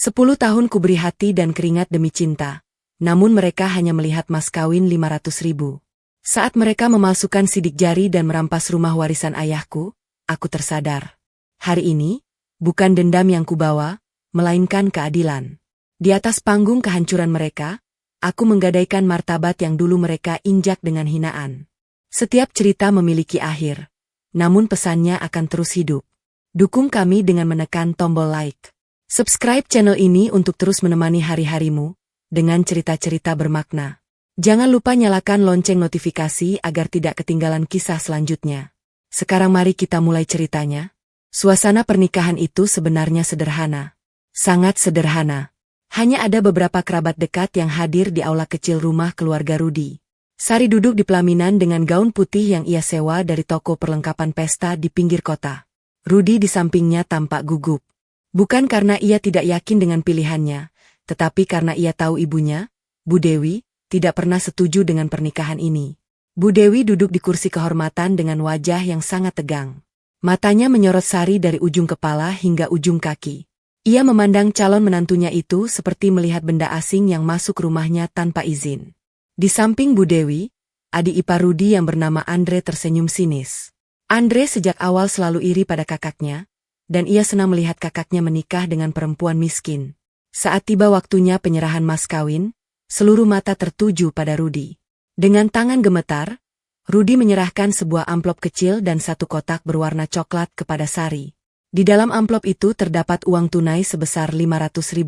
10 tahun kuberi hati dan keringat demi cinta, namun mereka hanya melihat mas kawin 500.000. Saat mereka memalsukan sidik jari dan merampas rumah warisan ayahku, aku tersadar. Hari ini, bukan dendam yang kubawa, melainkan keadilan. Di atas panggung kehancuran mereka, aku menggadaikan martabat yang dulu mereka injak dengan hinaan. Setiap cerita memiliki akhir, namun pesannya akan terus hidup. Dukung kami dengan menekan tombol like. Subscribe channel ini untuk terus menemani hari-harimu dengan cerita-cerita bermakna. Jangan lupa nyalakan lonceng notifikasi agar tidak ketinggalan kisah selanjutnya. Sekarang mari kita mulai ceritanya. Suasana pernikahan itu sebenarnya sederhana. Sangat sederhana. Hanya ada beberapa kerabat dekat yang hadir di aula kecil rumah keluarga Rudi. Sari duduk di pelaminan dengan gaun putih yang ia sewa dari toko perlengkapan pesta di pinggir kota. Rudi di sampingnya tampak gugup. Bukan karena ia tidak yakin dengan pilihannya, tetapi karena ia tahu ibunya, Bu Dewi, tidak pernah setuju dengan pernikahan ini. Bu Dewi duduk di kursi kehormatan dengan wajah yang sangat tegang. Matanya menyorot Sari dari ujung kepala hingga ujung kaki. Ia memandang calon menantunya itu seperti melihat benda asing yang masuk rumahnya tanpa izin. Di samping Bu Dewi, adik ipar Rudi yang bernama Andre tersenyum sinis. Andre sejak awal selalu iri pada kakaknya, dan ia senang melihat kakaknya menikah dengan perempuan miskin. Saat tiba waktunya penyerahan mas kawin, seluruh mata tertuju pada Rudi. Dengan tangan gemetar, Rudi menyerahkan sebuah amplop kecil dan satu kotak berwarna coklat kepada Sari. Di dalam amplop itu terdapat uang tunai sebesar Rp500.000.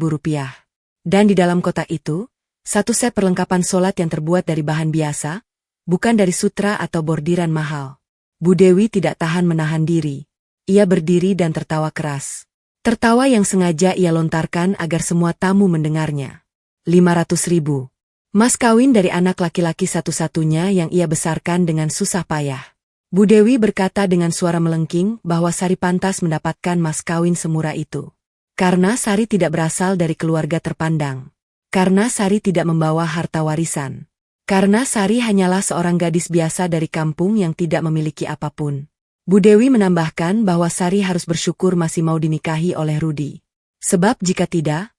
Dan di dalam kotak itu, satu set perlengkapan sholat yang terbuat dari bahan biasa, bukan dari sutra atau bordiran mahal. Bu Dewi tidak tahan menahan diri. Ia berdiri dan tertawa keras. Tertawa yang sengaja ia lontarkan agar semua tamu mendengarnya. 500.000. Mas kawin dari anak laki-laki satu-satunya yang ia besarkan dengan susah payah. Bu Dewi berkata dengan suara melengking bahwa Sari pantas mendapatkan mas kawin semurah itu. Karena Sari tidak berasal dari keluarga terpandang. Karena Sari tidak membawa harta warisan. Karena Sari hanyalah seorang gadis biasa dari kampung yang tidak memiliki apapun. Bu Dewi menambahkan bahwa Sari harus bersyukur masih mau dinikahi oleh Rudi. Sebab jika tidak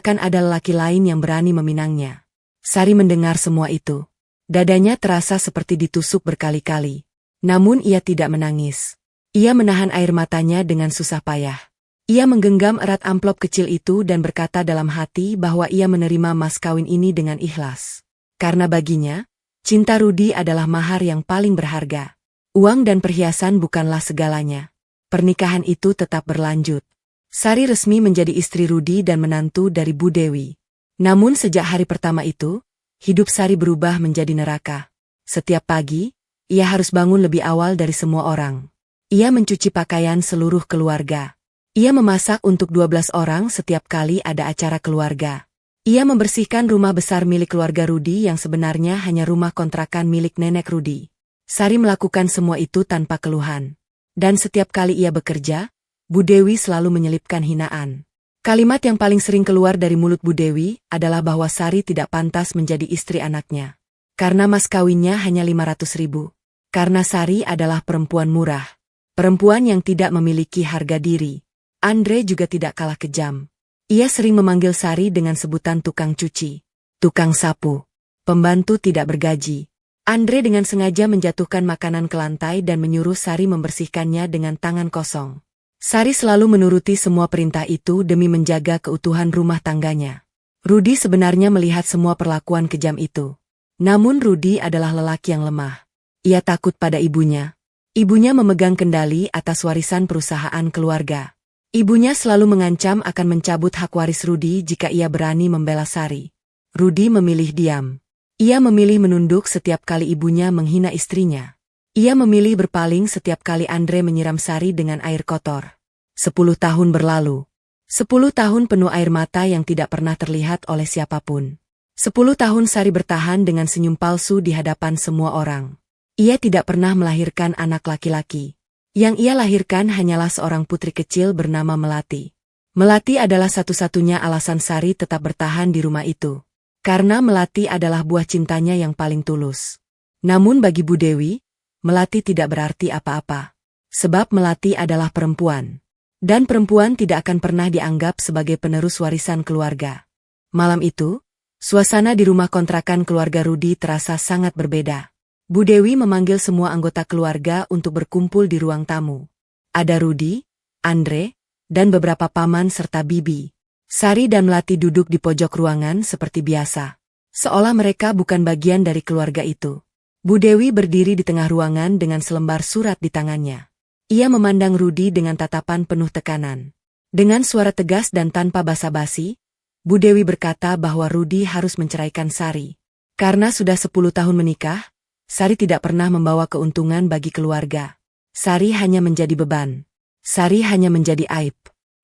akan ada lelaki lain yang berani meminangnya. Sari mendengar semua itu. Dadanya terasa seperti ditusuk berkali-kali. Namun ia tidak menangis. Ia menahan air matanya dengan susah payah. Ia menggenggam erat amplop kecil itu dan berkata dalam hati bahwa ia menerima mas kawin ini dengan ikhlas. Karena baginya, cinta Rudi adalah mahar yang paling berharga. Uang dan perhiasan bukanlah segalanya. Pernikahan itu tetap berlanjut. Sari resmi menjadi istri Rudi dan menantu dari Bu Dewi. Namun sejak hari pertama itu, hidup Sari berubah menjadi neraka. Setiap pagi, ia harus bangun lebih awal dari semua orang. Ia mencuci pakaian seluruh keluarga. Ia memasak untuk 12 orang setiap kali ada acara keluarga. Ia membersihkan rumah besar milik keluarga Rudi yang sebenarnya hanya rumah kontrakan milik nenek Rudi. Sari melakukan semua itu tanpa keluhan. Dan setiap kali ia bekerja, Bu Dewi selalu menyelipkan hinaan. Kalimat yang paling sering keluar dari mulut Bu Dewi adalah bahwa Sari tidak pantas menjadi istri anaknya. Karena mas kawinnya hanya 500.000. Karena Sari adalah perempuan murah. Perempuan yang tidak memiliki harga diri. Andre juga tidak kalah kejam. Ia sering memanggil Sari dengan sebutan tukang cuci, tukang sapu, pembantu tidak bergaji. Andre dengan sengaja menjatuhkan makanan ke lantai dan menyuruh Sari membersihkannya dengan tangan kosong. Sari selalu menuruti semua perintah itu demi menjaga keutuhan rumah tangganya. Rudi sebenarnya melihat semua perlakuan kejam itu. Namun Rudi adalah lelaki yang lemah. Ia takut pada ibunya. Ibunya memegang kendali atas warisan perusahaan keluarga. Ibunya selalu mengancam akan mencabut hak waris Rudi jika ia berani membela Sari. Rudi memilih diam. Ia memilih menunduk setiap kali ibunya menghina istrinya. Ia memilih berpaling setiap kali Andre menyiram Sari dengan air kotor. 10 tahun berlalu. 10 tahun penuh air mata yang tidak pernah terlihat oleh siapapun. 10 tahun Sari bertahan dengan senyum palsu di hadapan semua orang. Ia tidak pernah melahirkan anak laki-laki. Yang ia lahirkan hanyalah seorang putri kecil bernama Melati. Melati adalah satu-satunya alasan Sari tetap bertahan di rumah itu. Karena Melati adalah buah cintanya yang paling tulus. Namun bagi Bu Dewi, Melati tidak berarti apa-apa. Sebab Melati adalah perempuan. Dan perempuan tidak akan pernah dianggap sebagai penerus warisan keluarga. Malam itu, suasana di rumah kontrakan keluarga Rudi terasa sangat berbeda. Bu Dewi memanggil semua anggota keluarga untuk berkumpul di ruang tamu. Ada Rudi, Andre, dan beberapa paman serta bibi. Sari dan Melati duduk di pojok ruangan seperti biasa. Seolah mereka bukan bagian dari keluarga itu. Bu Dewi berdiri di tengah ruangan dengan selembar surat di tangannya. Ia memandang Rudi dengan tatapan penuh tekanan. Dengan suara tegas dan tanpa basa-basi, Bu Dewi berkata bahwa Rudi harus menceraikan Sari. Karena sudah 10 tahun menikah, Sari tidak pernah membawa keuntungan bagi keluarga. Sari hanya menjadi beban. Sari hanya menjadi aib.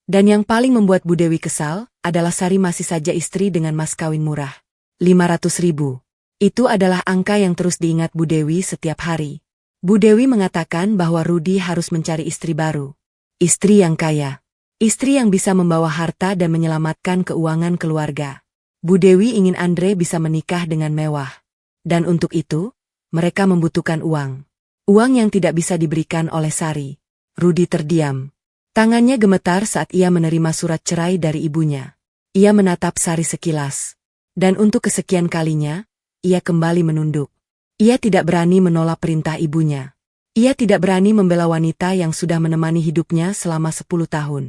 Dan yang paling membuat Bu Dewi kesal, adalah Sari masih saja istri dengan mas kawin murah. 500.000. Itu adalah angka yang terus diingat Bu Dewi setiap hari. Bu Dewi mengatakan bahwa Rudi harus mencari istri baru. Istri yang kaya. Istri yang bisa membawa harta dan menyelamatkan keuangan keluarga. Bu Dewi ingin Andre bisa menikah dengan mewah. Dan untuk itu, mereka membutuhkan uang. Uang yang tidak bisa diberikan oleh Sari. Rudi terdiam. Tangannya gemetar saat ia menerima surat cerai dari ibunya. Ia menatap Sari sekilas. Dan untuk kesekian kalinya, ia kembali menunduk. Ia tidak berani menolak perintah ibunya. Ia tidak berani membela wanita yang sudah menemani hidupnya selama 10 tahun.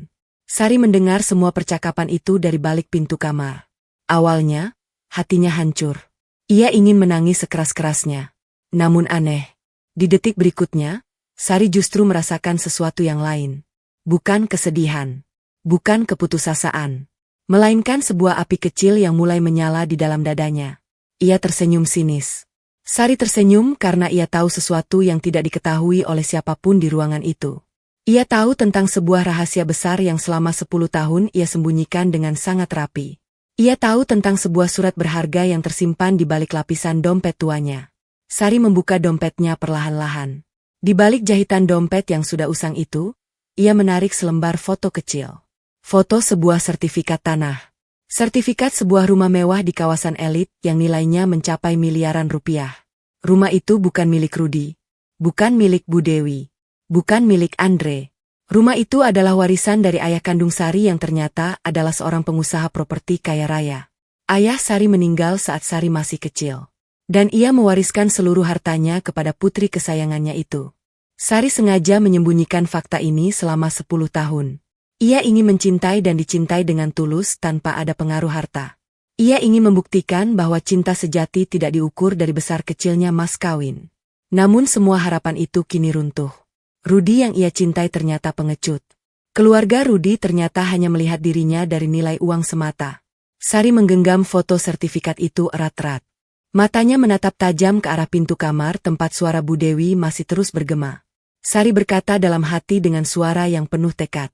Sari mendengar semua percakapan itu dari balik pintu kamar. Awalnya, hatinya hancur. Ia ingin menangis sekeras-kerasnya. Namun aneh. Di detik berikutnya, Sari justru merasakan sesuatu yang lain. Bukan kesedihan. Bukan keputusasaan. Melainkan sebuah api kecil yang mulai menyala di dalam dadanya. Ia tersenyum sinis. Sari tersenyum karena ia tahu sesuatu yang tidak diketahui oleh siapapun di ruangan itu. Ia tahu tentang sebuah rahasia besar yang selama 10 tahun ia sembunyikan dengan sangat rapi. Ia tahu tentang sebuah surat berharga yang tersimpan di balik lapisan dompet tuanya. Sari membuka dompetnya perlahan-lahan. Di balik jahitan dompet yang sudah usang itu, ia menarik selembar foto kecil. Foto sebuah sertifikat tanah. Sertifikat sebuah rumah mewah di kawasan elit yang nilainya mencapai miliaran rupiah. Rumah itu bukan milik Rudi. Bukan milik Bu Dewi. Bukan milik Andre. Rumah itu adalah warisan dari ayah kandung Sari yang ternyata adalah seorang pengusaha properti kaya raya. Ayah Sari meninggal saat Sari masih kecil. Dan ia mewariskan seluruh hartanya kepada putri kesayangannya itu. Sari sengaja menyembunyikan fakta ini selama 10 tahun. Ia ingin mencintai dan dicintai dengan tulus tanpa ada pengaruh harta. Ia ingin membuktikan bahwa cinta sejati tidak diukur dari besar kecilnya mas kawin. Namun semua harapan itu kini runtuh. Rudi yang ia cintai ternyata pengecut. Keluarga Rudi ternyata hanya melihat dirinya dari nilai uang semata. Sari menggenggam foto sertifikat itu erat-erat. Matanya menatap tajam ke arah pintu kamar tempat suara Bu Dewi masih terus bergema. Sari berkata dalam hati dengan suara yang penuh tekad.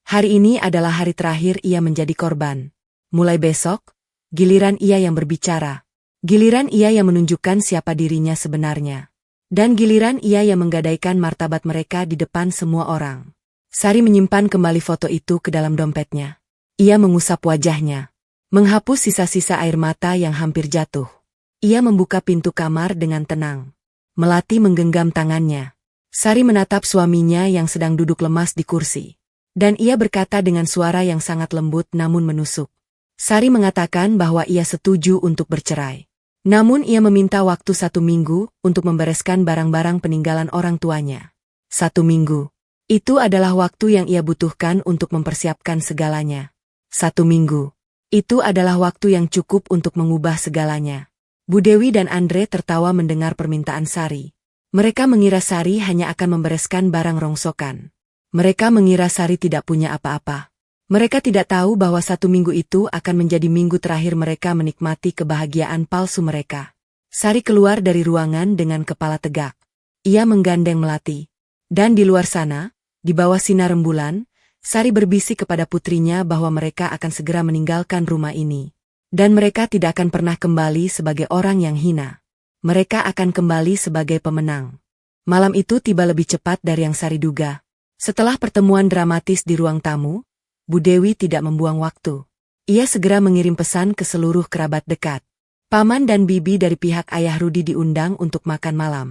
Hari ini adalah hari terakhir ia menjadi korban. Mulai besok, giliran ia yang berbicara. Giliran ia yang menunjukkan siapa dirinya sebenarnya. Dan giliran ia yang menggadaikan martabat mereka di depan semua orang. Sari menyimpan kembali foto itu ke dalam dompetnya. Ia mengusap wajahnya. Menghapus sisa-sisa air mata yang hampir jatuh. Ia membuka pintu kamar dengan tenang. Melati menggenggam tangannya. Sari menatap suaminya yang sedang duduk lemas di kursi. Dan ia berkata dengan suara yang sangat lembut namun menusuk. Sari mengatakan bahwa ia setuju untuk bercerai. Namun ia meminta waktu 1 minggu untuk membereskan barang-barang peninggalan orang tuanya. 1 minggu. Itu adalah waktu yang ia butuhkan untuk mempersiapkan segalanya. 1 minggu. Itu adalah waktu yang cukup untuk mengubah segalanya. Bu Dewi dan Andre tertawa mendengar permintaan Sari. Mereka mengira Sari hanya akan membereskan barang rongsokan. Mereka mengira Sari tidak punya apa-apa. Mereka tidak tahu bahwa 1 minggu itu akan menjadi minggu terakhir mereka menikmati kebahagiaan palsu mereka. Sari keluar dari ruangan dengan kepala tegak. Ia menggandeng Melati. Dan di luar sana, di bawah sinar rembulan, Sari berbisik kepada putrinya bahwa mereka akan segera meninggalkan rumah ini. Dan mereka tidak akan pernah kembali sebagai orang yang hina. Mereka akan kembali sebagai pemenang. Malam itu tiba lebih cepat dari yang Sari duga. Setelah pertemuan dramatis di ruang tamu, Bu Dewi tidak membuang waktu. Ia segera mengirim pesan ke seluruh kerabat dekat. Paman dan bibi dari pihak ayah Rudi diundang untuk makan malam.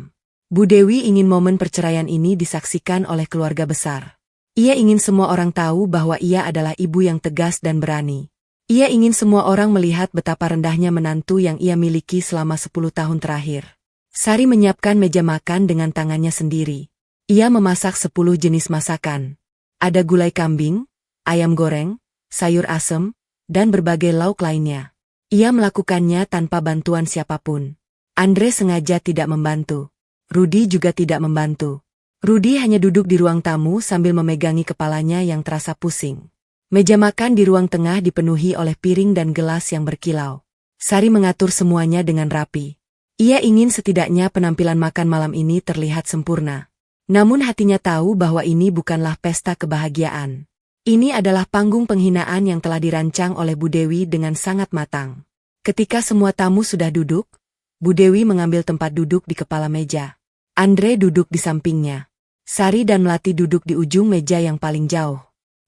Bu Dewi ingin momen perceraian ini disaksikan oleh keluarga besar. Ia ingin semua orang tahu bahwa ia adalah ibu yang tegas dan berani. Ia ingin semua orang melihat betapa rendahnya menantu yang ia miliki selama 10 tahun terakhir. Sari menyiapkan meja makan dengan tangannya sendiri. Ia memasak 10 jenis masakan. Ada gulai kambing, ayam goreng, sayur asem, dan berbagai lauk lainnya. Ia melakukannya tanpa bantuan siapapun. Andre sengaja tidak membantu. Rudy juga tidak membantu. Rudy hanya duduk di ruang tamu sambil memegangi kepalanya yang terasa pusing. Meja makan di ruang tengah dipenuhi oleh piring dan gelas yang berkilau. Sari mengatur semuanya dengan rapi. Ia ingin setidaknya penampilan makan malam ini terlihat sempurna. Namun hatinya tahu bahwa ini bukanlah pesta kebahagiaan. Ini adalah panggung penghinaan yang telah dirancang oleh Bu Dewi dengan sangat matang. Ketika semua tamu sudah duduk, Bu Dewi mengambil tempat duduk di kepala meja. Andre duduk di sampingnya. Sari dan Melati duduk di ujung meja yang paling jauh.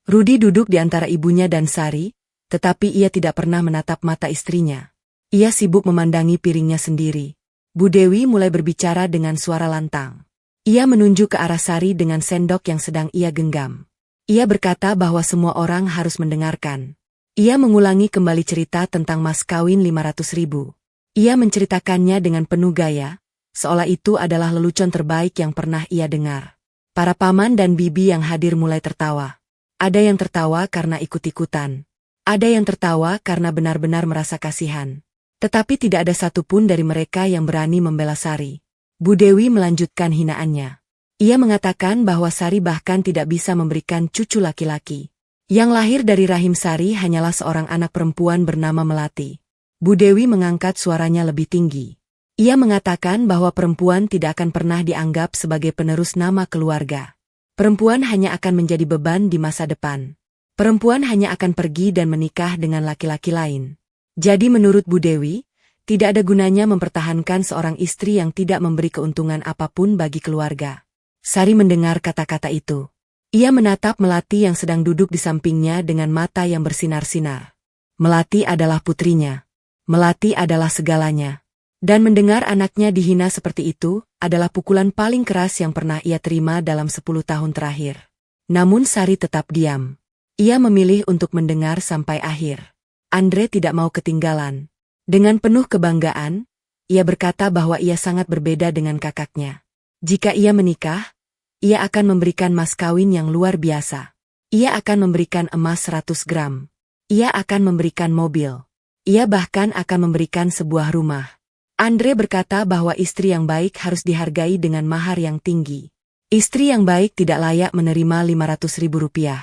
Rudy duduk di antara ibunya dan Sari, tetapi ia tidak pernah menatap mata istrinya. Ia sibuk memandangi piringnya sendiri. Bu Dewi mulai berbicara dengan suara lantang. Ia menunjuk ke arah Sari dengan sendok yang sedang ia genggam. Ia berkata bahwa semua orang harus mendengarkan. Ia mengulangi kembali cerita tentang mas kawin 500.000. Ia menceritakannya dengan penuh gaya, seolah itu adalah lelucon terbaik yang pernah ia dengar. Para paman dan bibi yang hadir mulai tertawa. Ada yang tertawa karena ikut-ikutan. Ada yang tertawa karena benar-benar merasa kasihan. Tetapi tidak ada satupun dari mereka yang berani membela Sari. Bu Dewi melanjutkan hinaannya. Ia mengatakan bahwa Sari bahkan tidak bisa memberikan cucu laki-laki. Yang lahir dari rahim Sari hanyalah seorang anak perempuan bernama Melati. Bu Dewi mengangkat suaranya lebih tinggi. Ia mengatakan bahwa perempuan tidak akan pernah dianggap sebagai penerus nama keluarga. Perempuan hanya akan menjadi beban di masa depan. Perempuan hanya akan pergi dan menikah dengan laki-laki lain. Jadi menurut Bu Dewi, tidak ada gunanya mempertahankan seorang istri yang tidak memberi keuntungan apapun bagi keluarga. Sari mendengar kata-kata itu. Ia menatap Melati yang sedang duduk di sampingnya dengan mata yang bersinar-sinar. Melati adalah putrinya. Melati adalah segalanya. Dan mendengar anaknya dihina seperti itu, adalah pukulan paling keras yang pernah ia terima dalam 10 tahun terakhir. Namun Sari tetap diam. Ia memilih untuk mendengar sampai akhir. Andre tidak mau ketinggalan. Dengan penuh kebanggaan, ia berkata bahwa ia sangat berbeda dengan kakaknya. Jika ia menikah, ia akan memberikan mas kawin yang luar biasa. Ia akan memberikan emas 100 gram. Ia akan memberikan mobil. Ia bahkan akan memberikan sebuah rumah. Andre berkata bahwa istri yang baik harus dihargai dengan mahar yang tinggi. Istri yang baik tidak layak menerima 500.000 rupiah.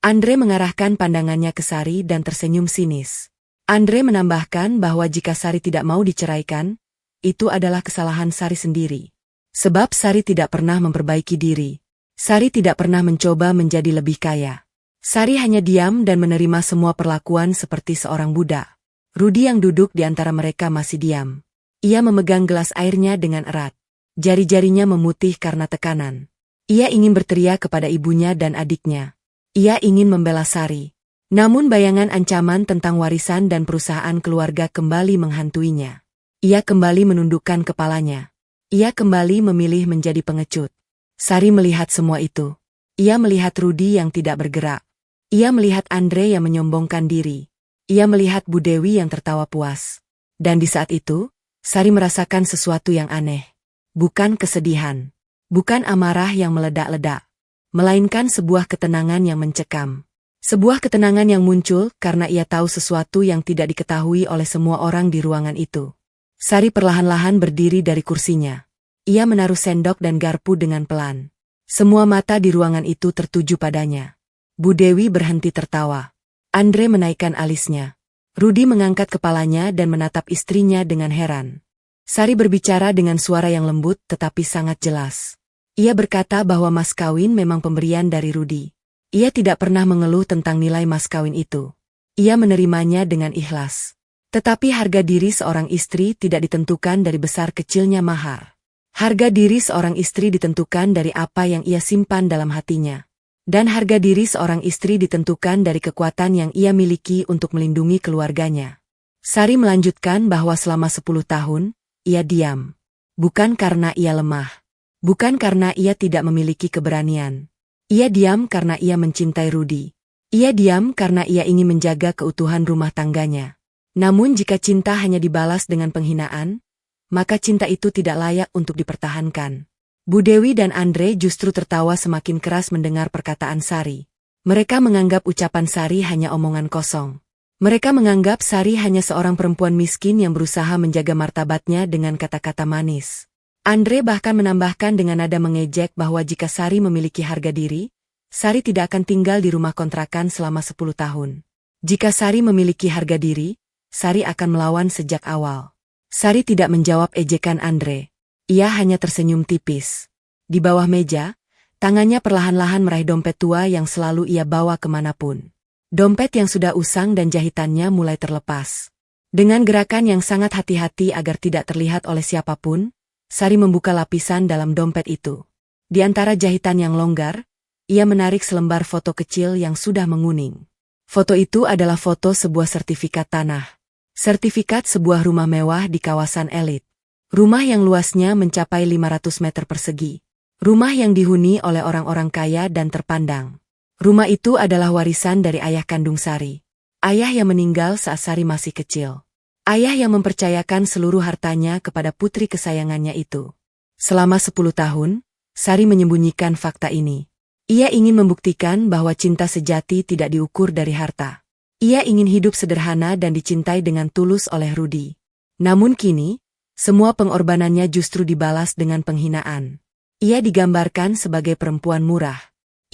Andre mengarahkan pandangannya ke Sari dan tersenyum sinis. Andre menambahkan bahwa jika Sari tidak mau diceraikan, itu adalah kesalahan Sari sendiri. Sebab Sari tidak pernah memperbaiki diri. Sari tidak pernah mencoba menjadi lebih kaya. Sari hanya diam dan menerima semua perlakuan seperti seorang budak. Rudy yang duduk di antara mereka masih diam. Ia memegang gelas airnya dengan erat. Jari-jarinya memutih karena tekanan. Ia ingin berteriak kepada ibunya dan adiknya. Ia ingin membela Sari. Namun bayangan ancaman tentang warisan dan perusahaan keluarga kembali menghantuinya. Ia kembali menundukkan kepalanya. Ia kembali memilih menjadi pengecut. Sari melihat semua itu. Ia melihat Rudy yang tidak bergerak. Ia melihat Andre yang menyombongkan diri. Ia melihat Bu Dewi yang tertawa puas. Dan di saat itu, Sari merasakan sesuatu yang aneh. Bukan kesedihan. Bukan amarah yang meledak-ledak. Melainkan sebuah ketenangan yang mencekam. Sebuah ketenangan yang muncul karena ia tahu sesuatu yang tidak diketahui oleh semua orang di ruangan itu. Sari perlahan-lahan berdiri dari kursinya. Ia menaruh sendok dan garpu dengan pelan. Semua mata di ruangan itu tertuju padanya. Bu Dewi berhenti tertawa. Andre menaikkan alisnya. Rudy mengangkat kepalanya dan menatap istrinya dengan heran. Sari berbicara dengan suara yang lembut tetapi sangat jelas. Ia berkata bahwa mas kawin memang pemberian dari Rudy. Ia tidak pernah mengeluh tentang nilai mas kawin itu. Ia menerimanya dengan ikhlas. Tetapi harga diri seorang istri tidak ditentukan dari besar kecilnya mahar. Harga diri seorang istri ditentukan dari apa yang ia simpan dalam hatinya. Dan harga diri seorang istri ditentukan dari kekuatan yang ia miliki untuk melindungi keluarganya. Sari melanjutkan bahwa selama 10 tahun, ia diam. Bukan karena ia lemah. Bukan karena ia tidak memiliki keberanian. Ia diam karena ia mencintai Rudy. Ia diam karena ia ingin menjaga keutuhan rumah tangganya. Namun jika cinta hanya dibalas dengan penghinaan, maka cinta itu tidak layak untuk dipertahankan. Bu Dewi dan Andre justru tertawa semakin keras mendengar perkataan Sari. Mereka menganggap ucapan Sari hanya omongan kosong. Mereka menganggap Sari hanya seorang perempuan miskin yang berusaha menjaga martabatnya dengan kata-kata manis. Andre bahkan menambahkan dengan nada mengejek bahwa jika Sari memiliki harga diri, Sari tidak akan tinggal di rumah kontrakan selama 10 tahun. Jika Sari memiliki harga diri, Sari akan melawan sejak awal. Sari tidak menjawab ejekan Andre. Ia hanya tersenyum tipis. Di bawah meja, tangannya perlahan-lahan meraih dompet tua yang selalu ia bawa kemanapun. Dompet yang sudah usang dan jahitannya mulai terlepas. Dengan gerakan yang sangat hati-hati agar tidak terlihat oleh siapapun, Sari membuka lapisan dalam dompet itu. Di antara jahitan yang longgar, ia menarik selembar foto kecil yang sudah menguning. Foto itu adalah foto sebuah sertifikat tanah. Sertifikat sebuah rumah mewah di kawasan elit. Rumah yang luasnya mencapai 500 meter persegi. Rumah yang dihuni oleh orang-orang kaya dan terpandang. Rumah itu adalah warisan dari ayah kandung Sari. Ayah yang meninggal saat Sari masih kecil. Ayah yang mempercayakan seluruh hartanya kepada putri kesayangannya itu. Selama 10 tahun, Sari menyembunyikan fakta ini. Ia ingin membuktikan bahwa cinta sejati tidak diukur dari harta. Ia ingin hidup sederhana dan dicintai dengan tulus oleh Rudy. Namun kini, semua pengorbanannya justru dibalas dengan penghinaan. Ia digambarkan sebagai perempuan murah.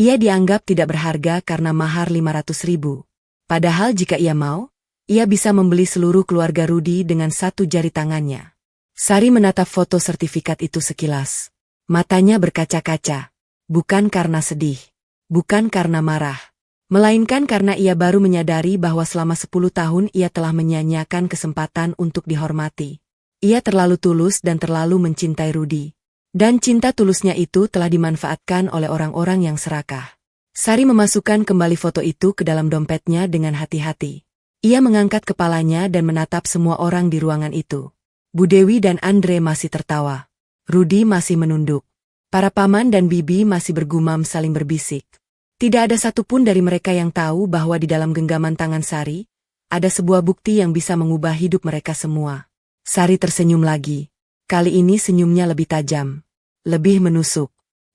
Ia dianggap tidak berharga karena mahar 500.000. Padahal jika ia mau, ia bisa membeli seluruh keluarga Rudy dengan satu jari tangannya. Sari menatap foto sertifikat itu sekilas. Matanya berkaca-kaca. Bukan karena sedih. Bukan karena marah. Melainkan karena ia baru menyadari bahwa selama 10 tahun ia telah menyia-nyiakan kesempatan untuk dihormati. Ia terlalu tulus dan terlalu mencintai Rudy. Dan cinta tulusnya itu telah dimanfaatkan oleh orang-orang yang serakah. Sari memasukkan kembali foto itu ke dalam dompetnya dengan hati-hati. Ia mengangkat kepalanya dan menatap semua orang di ruangan itu. Bu Dewi dan Andre masih tertawa. Rudy masih menunduk. Para paman dan bibi masih bergumam saling berbisik. Tidak ada satupun dari mereka yang tahu bahwa di dalam genggaman tangan Sari, ada sebuah bukti yang bisa mengubah hidup mereka semua. Sari tersenyum lagi. Kali ini senyumnya lebih tajam. Lebih menusuk.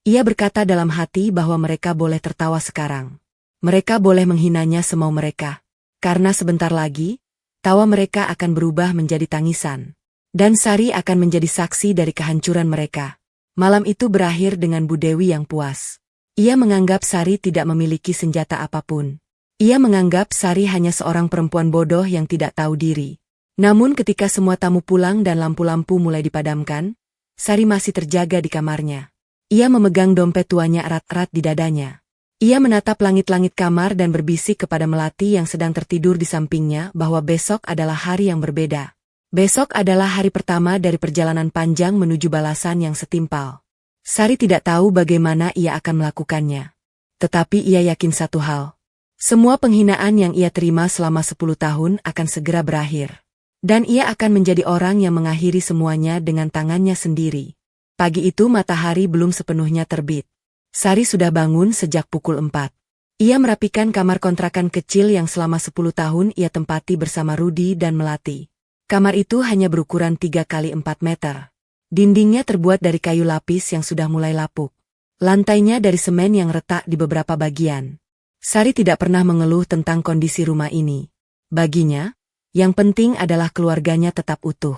Ia berkata dalam hati bahwa mereka boleh tertawa sekarang. Mereka boleh menghinanya semau mereka. Karena sebentar lagi, tawa mereka akan berubah menjadi tangisan. Dan Sari akan menjadi saksi dari kehancuran mereka. Malam itu berakhir dengan Bu Dewi yang puas. Ia menganggap Sari tidak memiliki senjata apapun. Ia menganggap Sari hanya seorang perempuan bodoh yang tidak tahu diri. Namun ketika semua tamu pulang dan lampu-lampu mulai dipadamkan, Sari masih terjaga di kamarnya. Ia memegang dompet tuanya erat-erat di dadanya. Ia menatap langit-langit kamar dan berbisik kepada Melati yang sedang tertidur di sampingnya bahwa besok adalah hari yang berbeda. Besok adalah hari pertama dari perjalanan panjang menuju balasan yang setimpal. Sari tidak tahu bagaimana ia akan melakukannya. Tetapi ia yakin satu hal. Semua penghinaan yang ia terima selama 10 tahun akan segera berakhir. Dan ia akan menjadi orang yang mengakhiri semuanya dengan tangannya sendiri. Pagi itu matahari belum sepenuhnya terbit. Sari sudah bangun sejak pukul 4. Ia merapikan kamar kontrakan kecil yang selama 10 tahun ia tempati bersama Rudy dan Melati. Kamar itu hanya berukuran 3 kali 4 meter. Dindingnya terbuat dari kayu lapis yang sudah mulai lapuk. Lantainya dari semen yang retak di beberapa bagian. Sari tidak pernah mengeluh tentang kondisi rumah ini. Baginya, yang penting adalah keluarganya tetap utuh.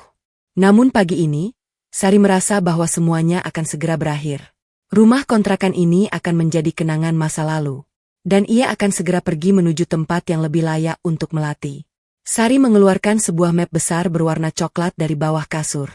Namun pagi ini, Sari merasa bahwa semuanya akan segera berakhir. Rumah kontrakan ini akan menjadi kenangan masa lalu. Dan ia akan segera pergi menuju tempat yang lebih layak untuk Melati. Sari mengeluarkan sebuah map besar berwarna coklat dari bawah kasur.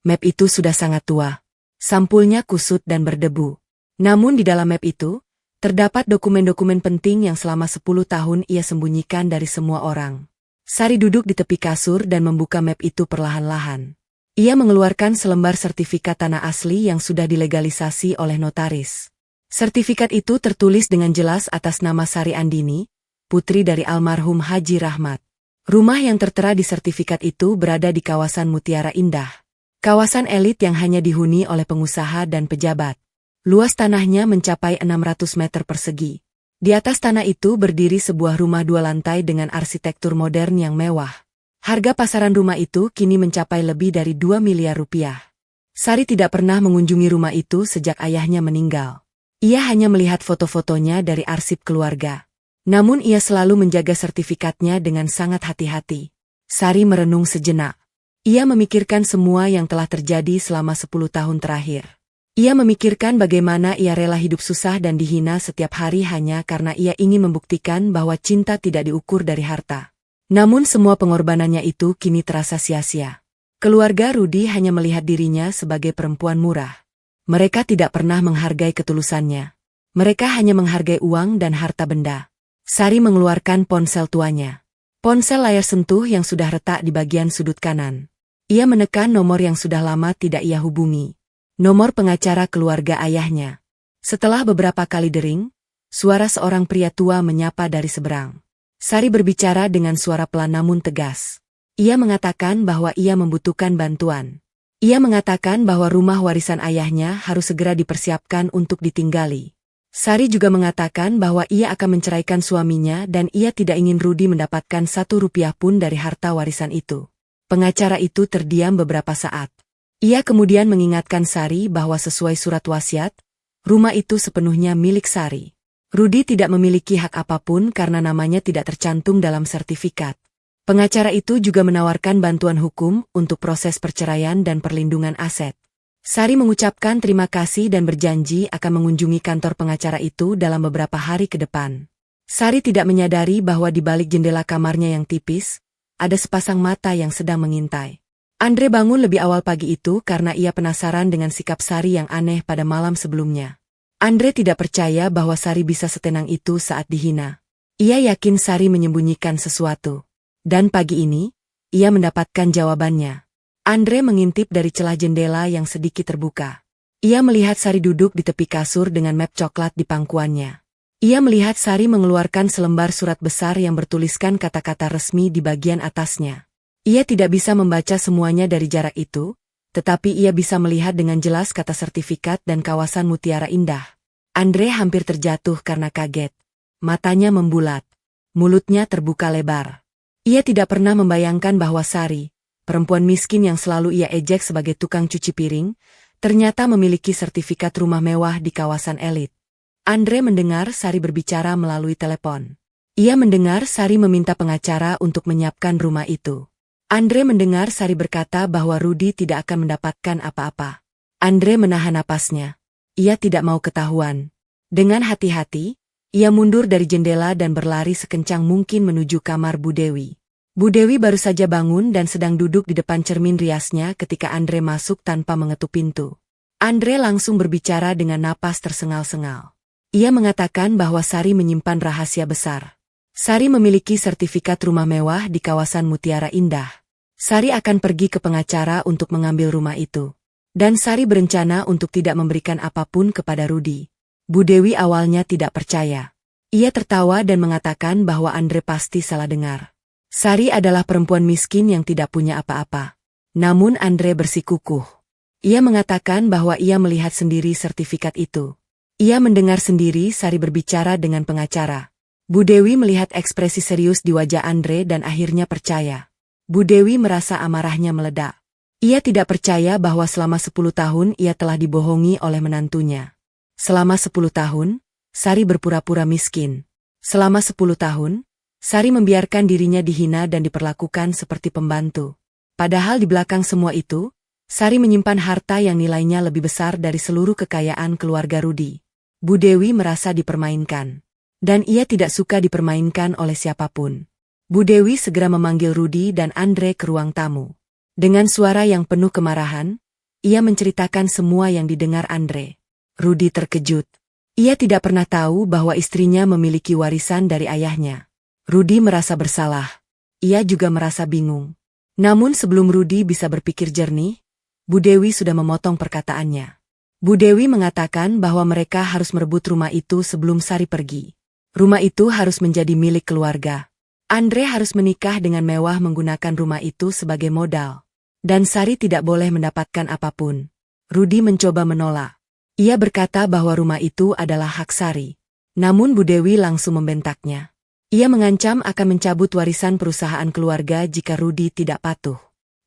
Map itu sudah sangat tua. Sampulnya kusut dan berdebu. Namun di dalam map itu, terdapat dokumen-dokumen penting yang selama 10 tahun ia sembunyikan dari semua orang. Sari duduk di tepi kasur dan membuka map itu perlahan-lahan. Ia mengeluarkan selembar sertifikat tanah asli yang sudah dilegalisasi oleh notaris. Sertifikat itu tertulis dengan jelas atas nama Sari Andini, putri dari almarhum Haji Rahmat. Rumah yang tertera di sertifikat itu berada di kawasan Mutiara Indah. Kawasan elit yang hanya dihuni oleh pengusaha dan pejabat. Luas tanahnya mencapai 600 meter persegi. Di atas tanah itu berdiri sebuah rumah 2 lantai dengan arsitektur modern yang mewah. Harga pasaran rumah itu kini mencapai lebih dari 2 miliar rupiah. Sari tidak pernah mengunjungi rumah itu sejak ayahnya meninggal. Ia hanya melihat foto-fotonya dari arsip keluarga. Namun ia selalu menjaga sertifikatnya dengan sangat hati-hati. Sari merenung sejenak. Ia memikirkan semua yang telah terjadi selama 10 tahun terakhir. Ia memikirkan bagaimana ia rela hidup susah dan dihina setiap hari hanya karena ia ingin membuktikan bahwa cinta tidak diukur dari harta. Namun semua pengorbanannya itu kini terasa sia-sia. Keluarga Rudi hanya melihat dirinya sebagai perempuan murah. Mereka tidak pernah menghargai ketulusannya. Mereka hanya menghargai uang dan harta benda. Sari mengeluarkan ponsel tuanya. Ponsel layar sentuh yang sudah retak di bagian sudut kanan. Ia menekan nomor yang sudah lama tidak ia hubungi. Nomor pengacara keluarga ayahnya. Setelah beberapa kali dering, suara seorang pria tua menyapa dari seberang. Sari berbicara dengan suara pelan namun tegas. Ia mengatakan bahwa ia membutuhkan bantuan. Ia mengatakan bahwa rumah warisan ayahnya harus segera dipersiapkan untuk ditinggali. Sari juga mengatakan bahwa ia akan menceraikan suaminya dan ia tidak ingin Rudi mendapatkan 1 rupiah pun dari harta warisan itu. Pengacara itu terdiam beberapa saat. Ia kemudian mengingatkan Sari bahwa sesuai surat wasiat, rumah itu sepenuhnya milik Sari. Rudi tidak memiliki hak apapun karena namanya tidak tercantum dalam sertifikat. Pengacara itu juga menawarkan bantuan hukum untuk proses perceraian dan perlindungan aset. Sari mengucapkan terima kasih dan berjanji akan mengunjungi kantor pengacara itu dalam beberapa hari ke depan. Sari tidak menyadari bahwa di balik jendela kamarnya yang tipis, ada sepasang mata yang sedang mengintai. Andre bangun lebih awal pagi itu karena ia penasaran dengan sikap Sari yang aneh pada malam sebelumnya. Andre tidak percaya bahwa Sari bisa setenang itu saat dihina. Ia yakin Sari menyembunyikan sesuatu. Dan pagi ini, ia mendapatkan jawabannya. Andre mengintip dari celah jendela yang sedikit terbuka. Ia melihat Sari duduk di tepi kasur dengan map coklat di pangkuannya. Ia melihat Sari mengeluarkan selembar surat besar yang bertuliskan kata-kata resmi di bagian atasnya. Ia tidak bisa membaca semuanya dari jarak itu, tetapi ia bisa melihat dengan jelas kata sertifikat dan kawasan Mutiara Indah. Andre hampir terjatuh karena kaget. Matanya membulat. Mulutnya terbuka lebar. Ia tidak pernah membayangkan bahwa Sari, perempuan miskin yang selalu ia ejek sebagai tukang cuci piring, ternyata memiliki sertifikat rumah mewah di kawasan elit. Andre mendengar Sari berbicara melalui telepon. Ia mendengar Sari meminta pengacara untuk menyiapkan rumah itu. Andre mendengar Sari berkata bahwa Rudi tidak akan mendapatkan apa-apa. Andre menahan napasnya. Ia tidak mau ketahuan. Dengan hati-hati, ia mundur dari jendela dan berlari sekencang mungkin menuju kamar Bu Dewi. Bu Dewi baru saja bangun dan sedang duduk di depan cermin riasnya ketika Andre masuk tanpa mengetuk pintu. Andre langsung berbicara dengan napas tersengal-sengal. Ia mengatakan bahwa Sari menyimpan rahasia besar. Sari memiliki sertifikat rumah mewah di kawasan Mutiara Indah. Sari akan pergi ke pengacara untuk mengambil rumah itu. Dan Sari berencana untuk tidak memberikan apapun kepada Rudi. Bu Dewi awalnya tidak percaya. Ia tertawa dan mengatakan bahwa Andre pasti salah dengar. Sari adalah perempuan miskin yang tidak punya apa-apa. Namun Andre bersikukuh. Ia mengatakan bahwa ia melihat sendiri sertifikat itu. Ia mendengar sendiri Sari berbicara dengan pengacara. Bu Dewi melihat ekspresi serius di wajah Andre dan akhirnya percaya. Bu Dewi merasa amarahnya meledak. Ia tidak percaya bahwa selama 10 tahun ia telah dibohongi oleh menantunya. Selama 10 tahun, Sari berpura-pura miskin. Selama 10 tahun, Sari membiarkan dirinya dihina dan diperlakukan seperti pembantu. Padahal di belakang semua itu, Sari menyimpan harta yang nilainya lebih besar dari seluruh kekayaan keluarga Rudi. Bu Dewi merasa dipermainkan. Dan ia tidak suka dipermainkan oleh siapapun. Bu Dewi segera memanggil Rudi dan Andre ke ruang tamu. Dengan suara yang penuh kemarahan, ia menceritakan semua yang didengar Andre. Rudi terkejut. Ia tidak pernah tahu bahwa istrinya memiliki warisan dari ayahnya. Rudi merasa bersalah. Ia juga merasa bingung. Namun sebelum Rudi bisa berpikir jernih, Bu Dewi sudah memotong perkataannya. Bu Dewi mengatakan bahwa mereka harus merebut rumah itu sebelum Sari pergi. Rumah itu harus menjadi milik keluarga. Andre harus menikah dengan mewah menggunakan rumah itu sebagai modal. Dan Sari tidak boleh mendapatkan apapun. Rudi mencoba menolak. Ia berkata bahwa rumah itu adalah hak Sari. Namun Bu Dewi langsung membentaknya. Ia mengancam akan mencabut warisan perusahaan keluarga jika Rudi tidak patuh.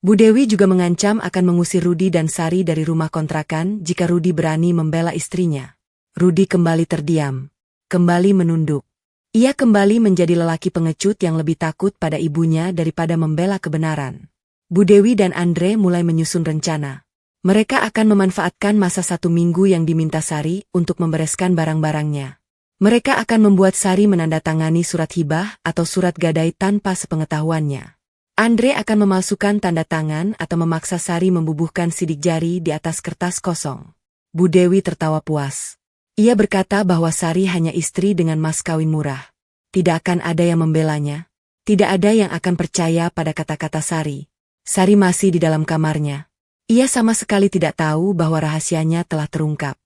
Bu Dewi juga mengancam akan mengusir Rudi dan Sari dari rumah kontrakan jika Rudi berani membela istrinya. Rudi kembali terdiam. Kembali menunduk. Ia kembali menjadi lelaki pengecut yang lebih takut pada ibunya daripada membela kebenaran. Bu Dewi dan Andre mulai menyusun rencana. Mereka akan memanfaatkan masa 1 minggu yang diminta Sari untuk membereskan barang-barangnya. Mereka akan membuat Sari menandatangani surat hibah atau surat gadai tanpa sepengetahuannya. Andre akan memalsukan tanda tangan atau memaksa Sari membubuhkan sidik jari di atas kertas kosong. Bu Dewi tertawa puas. Ia berkata bahwa Sari hanya istri dengan mas kawin murah. Tidak akan ada yang membelanya. Tidak ada yang akan percaya pada kata-kata Sari. Sari masih di dalam kamarnya. Ia sama sekali tidak tahu bahwa rahasianya telah terungkap.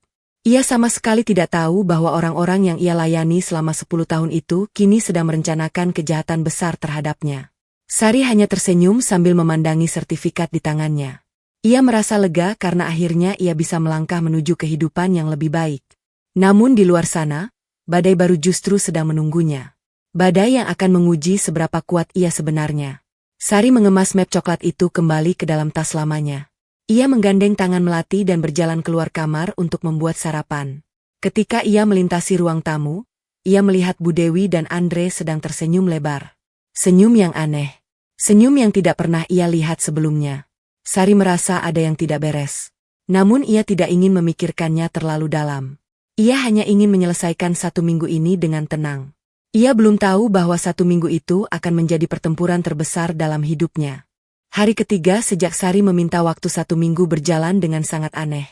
Ia sama sekali tidak tahu bahwa orang-orang yang ia layani selama 10 tahun itu kini sedang merencanakan kejahatan besar terhadapnya. Sari hanya tersenyum sambil memandangi sertifikat di tangannya. Ia merasa lega karena akhirnya ia bisa melangkah menuju kehidupan yang lebih baik. Namun di luar sana, badai baru justru sedang menunggunya. Badai yang akan menguji seberapa kuat ia sebenarnya. Sari mengemas map coklat itu kembali ke dalam tas lamanya. Ia menggandeng tangan Melati dan berjalan keluar kamar untuk membuat sarapan. Ketika ia melintasi ruang tamu, ia melihat Bu Dewi dan Andre sedang tersenyum lebar. Senyum yang aneh. Senyum yang tidak pernah ia lihat sebelumnya. Sari merasa ada yang tidak beres. Namun ia tidak ingin memikirkannya terlalu dalam. Ia hanya ingin menyelesaikan 1 minggu ini dengan tenang. Ia belum tahu bahwa 1 minggu itu akan menjadi pertempuran terbesar dalam hidupnya. Hari ketiga sejak Sari meminta waktu 1 minggu berjalan dengan sangat aneh.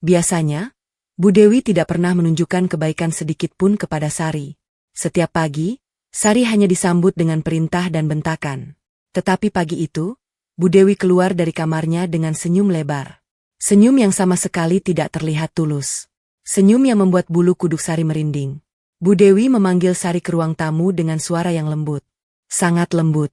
Biasanya, Bu Dewi tidak pernah menunjukkan kebaikan sedikit pun kepada Sari. Setiap pagi, Sari hanya disambut dengan perintah dan bentakan. Tetapi pagi itu, Bu Dewi keluar dari kamarnya dengan senyum lebar. Senyum yang sama sekali tidak terlihat tulus. Senyum yang membuat bulu kuduk Sari merinding. Bu Dewi memanggil Sari ke ruang tamu dengan suara yang lembut. Sangat lembut.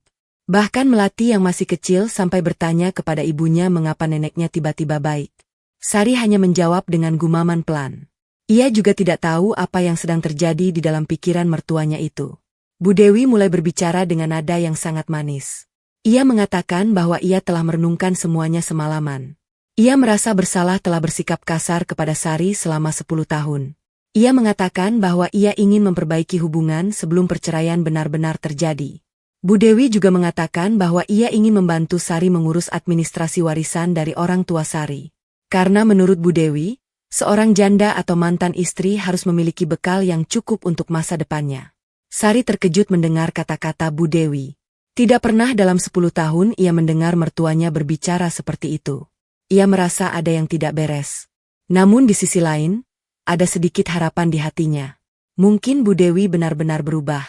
Bahkan Melati yang masih kecil sampai bertanya kepada ibunya mengapa neneknya tiba-tiba baik. Sari hanya menjawab dengan gumaman pelan. Ia juga tidak tahu apa yang sedang terjadi di dalam pikiran mertuanya itu. Bu Dewi mulai berbicara dengan nada yang sangat manis. Ia mengatakan bahwa ia telah merenungkan semuanya semalaman. Ia merasa bersalah telah bersikap kasar kepada Sari selama 10 tahun. Ia mengatakan bahwa ia ingin memperbaiki hubungan sebelum perceraian benar-benar terjadi. Bu Dewi juga mengatakan bahwa ia ingin membantu Sari mengurus administrasi warisan dari orang tua Sari. Karena menurut Bu Dewi, seorang janda atau mantan istri harus memiliki bekal yang cukup untuk masa depannya. Sari terkejut mendengar kata-kata Bu Dewi. Tidak pernah dalam 10 tahun ia mendengar mertuanya berbicara seperti itu. Ia merasa ada yang tidak beres. Namun di sisi lain, ada sedikit harapan di hatinya. Mungkin Bu Dewi benar-benar berubah.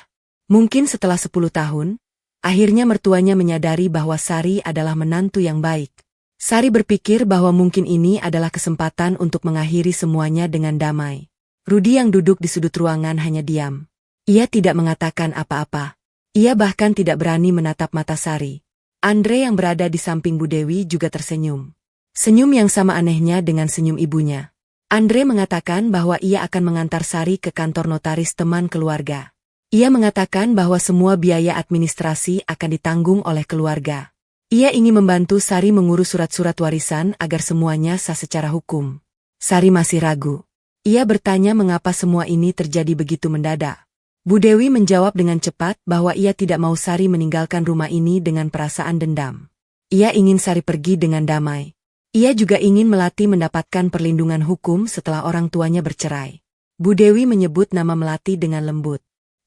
Mungkin setelah 10 tahun, akhirnya mertuanya menyadari bahwa Sari adalah menantu yang baik. Sari berpikir bahwa mungkin ini adalah kesempatan untuk mengakhiri semuanya dengan damai. Rudi yang duduk di sudut ruangan hanya diam. Ia tidak mengatakan apa-apa. Ia bahkan tidak berani menatap mata Sari. Andre yang berada di samping Bu Dewi juga tersenyum. Senyum yang sama anehnya dengan senyum ibunya. Andre mengatakan bahwa ia akan mengantar Sari ke kantor notaris teman keluarga. Ia mengatakan bahwa semua biaya administrasi akan ditanggung oleh keluarga. Ia ingin membantu Sari mengurus surat-surat warisan agar semuanya sah secara hukum. Sari masih ragu. Ia bertanya mengapa semua ini terjadi begitu mendadak. Bu Dewi menjawab dengan cepat bahwa ia tidak mau Sari meninggalkan rumah ini dengan perasaan dendam. Ia ingin Sari pergi dengan damai. Ia juga ingin Melati mendapatkan perlindungan hukum setelah orang tuanya bercerai. Bu Dewi menyebut nama Melati dengan lembut.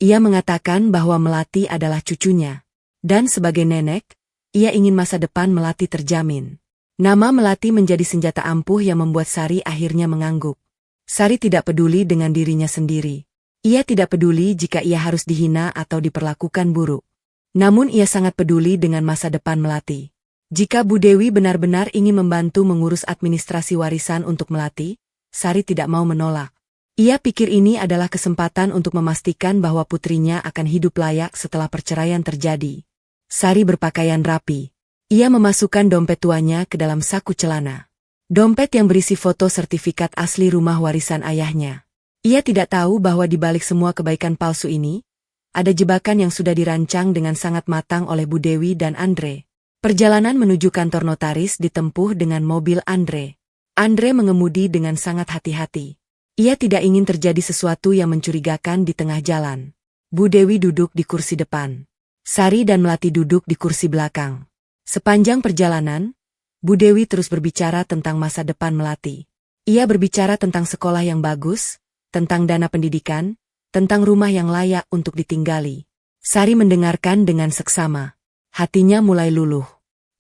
Ia mengatakan bahwa Melati adalah cucunya. Dan sebagai nenek, ia ingin masa depan Melati terjamin. Nama Melati menjadi senjata ampuh yang membuat Sari akhirnya mengangguk. Sari tidak peduli dengan dirinya sendiri. Ia tidak peduli jika ia harus dihina atau diperlakukan buruk. Namun ia sangat peduli dengan masa depan Melati. Jika Bu Dewi benar-benar ingin membantu mengurus administrasi warisan untuk Melati, Sari tidak mau menolak. Ia pikir ini adalah kesempatan untuk memastikan bahwa putrinya akan hidup layak setelah perceraian terjadi. Sari berpakaian rapi. Ia memasukkan dompet tuanya ke dalam saku celana. Dompet yang berisi foto sertifikat asli rumah warisan ayahnya. Ia tidak tahu bahwa di balik semua kebaikan palsu ini, ada jebakan yang sudah dirancang dengan sangat matang oleh Bu Dewi dan Andre. Perjalanan menuju kantor notaris ditempuh dengan mobil Andre. Andre mengemudi dengan sangat hati-hati. Ia tidak ingin terjadi sesuatu yang mencurigakan di tengah jalan. Bu Dewi duduk di kursi depan. Sari dan Melati duduk di kursi belakang. Sepanjang perjalanan, Bu Dewi terus berbicara tentang masa depan Melati. Ia berbicara tentang sekolah yang bagus, tentang dana pendidikan, tentang rumah yang layak untuk ditinggali. Sari mendengarkan dengan seksama. Hatinya mulai luluh.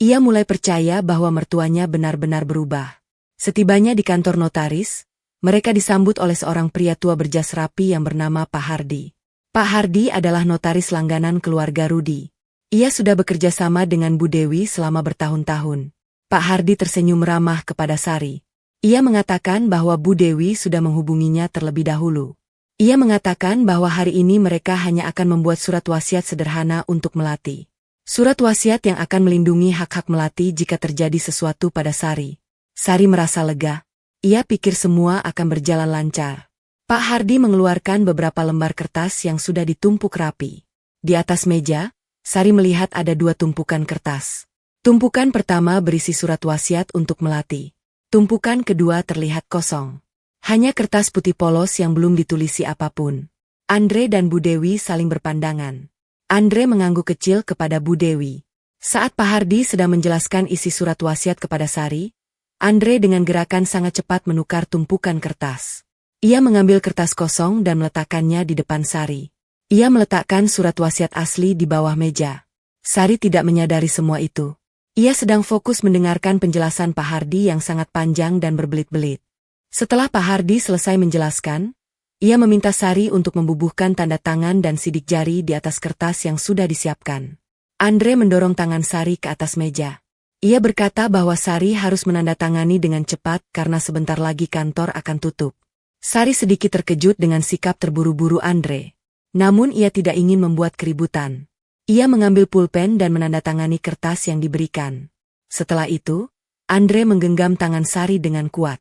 Ia mulai percaya bahwa mertuanya benar-benar berubah. Setibanya di kantor notaris, mereka disambut oleh seorang pria tua berjas rapi yang bernama Pak Hardi. Pak Hardi adalah notaris langganan keluarga Rudi. Ia sudah bekerja sama dengan Bu Dewi selama bertahun-tahun. Pak Hardi tersenyum ramah kepada Sari. Ia mengatakan bahwa Bu Dewi sudah menghubunginya terlebih dahulu. Ia mengatakan bahwa hari ini mereka hanya akan membuat surat wasiat sederhana untuk Melati. Surat wasiat yang akan melindungi hak-hak Melati jika terjadi sesuatu pada Sari. Sari merasa lega. Ia pikir semua akan berjalan lancar. Pak Hardi mengeluarkan beberapa lembar kertas yang sudah ditumpuk rapi. Di atas meja, Sari melihat ada 2 tumpukan kertas. Tumpukan pertama berisi surat wasiat untuk Melati. Tumpukan kedua terlihat kosong. Hanya kertas putih polos yang belum ditulisi apapun. Andre dan Bu Dewi saling berpandangan. Andre mengangguk kecil kepada Bu Dewi. Saat Pak Hardi sedang menjelaskan isi surat wasiat kepada Sari, Andre dengan gerakan sangat cepat menukar tumpukan kertas. Ia mengambil kertas kosong dan meletakkannya di depan Sari. Ia meletakkan surat wasiat asli di bawah meja. Sari tidak menyadari semua itu. Ia sedang fokus mendengarkan penjelasan Pak Hardi yang sangat panjang dan berbelit-belit. Setelah Pak Hardi selesai menjelaskan, ia meminta Sari untuk membubuhkan tanda tangan dan sidik jari di atas kertas yang sudah disiapkan. Andre mendorong tangan Sari ke atas meja. Ia berkata bahwa Sari harus menandatangani dengan cepat karena sebentar lagi kantor akan tutup. Sari sedikit terkejut dengan sikap terburu-buru Andre. Namun ia tidak ingin membuat keributan. Ia mengambil pulpen dan menandatangani kertas yang diberikan. Setelah itu, Andre menggenggam tangan Sari dengan kuat.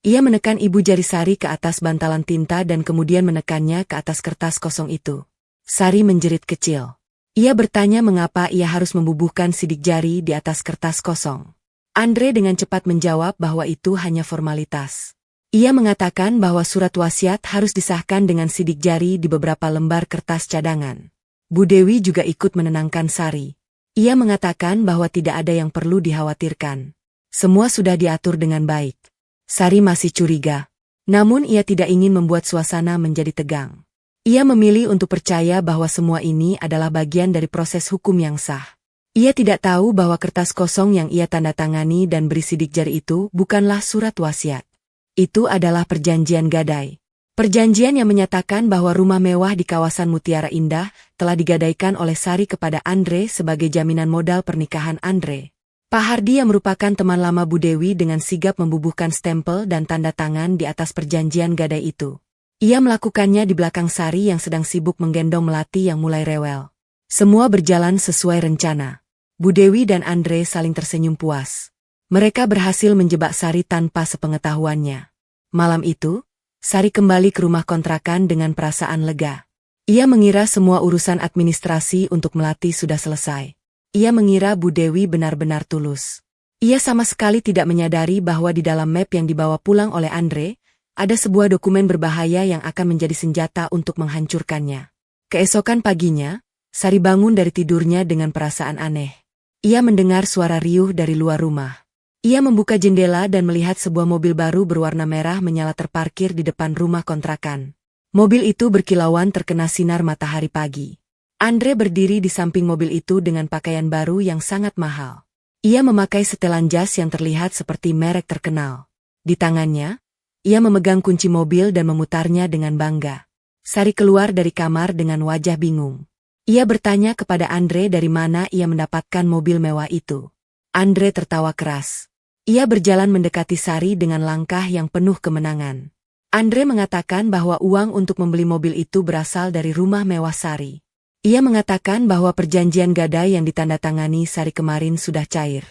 Ia menekan ibu jari Sari ke atas bantalan tinta dan kemudian menekannya ke atas kertas kosong itu. Sari menjerit kecil. Ia bertanya mengapa ia harus membubuhkan sidik jari di atas kertas kosong. Andre dengan cepat menjawab bahwa itu hanya formalitas. Ia mengatakan bahwa surat wasiat harus disahkan dengan sidik jari di beberapa lembar kertas cadangan. Bu Dewi juga ikut menenangkan Sari. Ia mengatakan bahwa tidak ada yang perlu dikhawatirkan. Semua sudah diatur dengan baik. Sari masih curiga. Namun ia tidak ingin membuat suasana menjadi tegang. Ia memilih untuk percaya bahwa semua ini adalah bagian dari proses hukum yang sah. Ia tidak tahu bahwa kertas kosong yang ia tandatangani dan beri sidik jari itu bukanlah surat wasiat. Itu adalah perjanjian gadai. Perjanjian yang menyatakan bahwa rumah mewah di kawasan Mutiara Indah telah digadaikan oleh Sari kepada Andre sebagai jaminan modal pernikahan Andre. Pak Hardi yang merupakan teman lama Bu Dewi dengan sigap membubuhkan stempel dan tanda tangan di atas perjanjian gadai itu. Ia melakukannya di belakang Sari yang sedang sibuk menggendong Melati yang mulai rewel. Semua berjalan sesuai rencana. Bu Dewi dan Andre saling tersenyum puas. Mereka berhasil menjebak Sari tanpa sepengetahuannya. Malam itu, Sari kembali ke rumah kontrakan dengan perasaan lega. Ia mengira semua urusan administrasi untuk Melati sudah selesai. Ia mengira Bu Dewi benar-benar tulus. Ia sama sekali tidak menyadari bahwa di dalam map yang dibawa pulang oleh Andre, ada sebuah dokumen berbahaya yang akan menjadi senjata untuk menghancurkannya. Keesokan paginya, Sari bangun dari tidurnya dengan perasaan aneh. Ia mendengar suara riuh dari luar rumah. Ia membuka jendela dan melihat sebuah mobil baru berwarna merah menyala terparkir di depan rumah kontrakan. Mobil itu berkilauan terkena sinar matahari pagi. Andre berdiri di samping mobil itu dengan pakaian baru yang sangat mahal. Ia memakai setelan jas yang terlihat seperti merek terkenal. Di tangannya, ia memegang kunci mobil dan memutarnya dengan bangga. Sari keluar dari kamar dengan wajah bingung. Ia bertanya kepada Andre dari mana ia mendapatkan mobil mewah itu. Andre tertawa keras. Ia berjalan mendekati Sari dengan langkah yang penuh kemenangan. Andre mengatakan bahwa uang untuk membeli mobil itu berasal dari rumah mewah Sari. Ia mengatakan bahwa perjanjian gadai yang ditandatangani Sari kemarin sudah cair.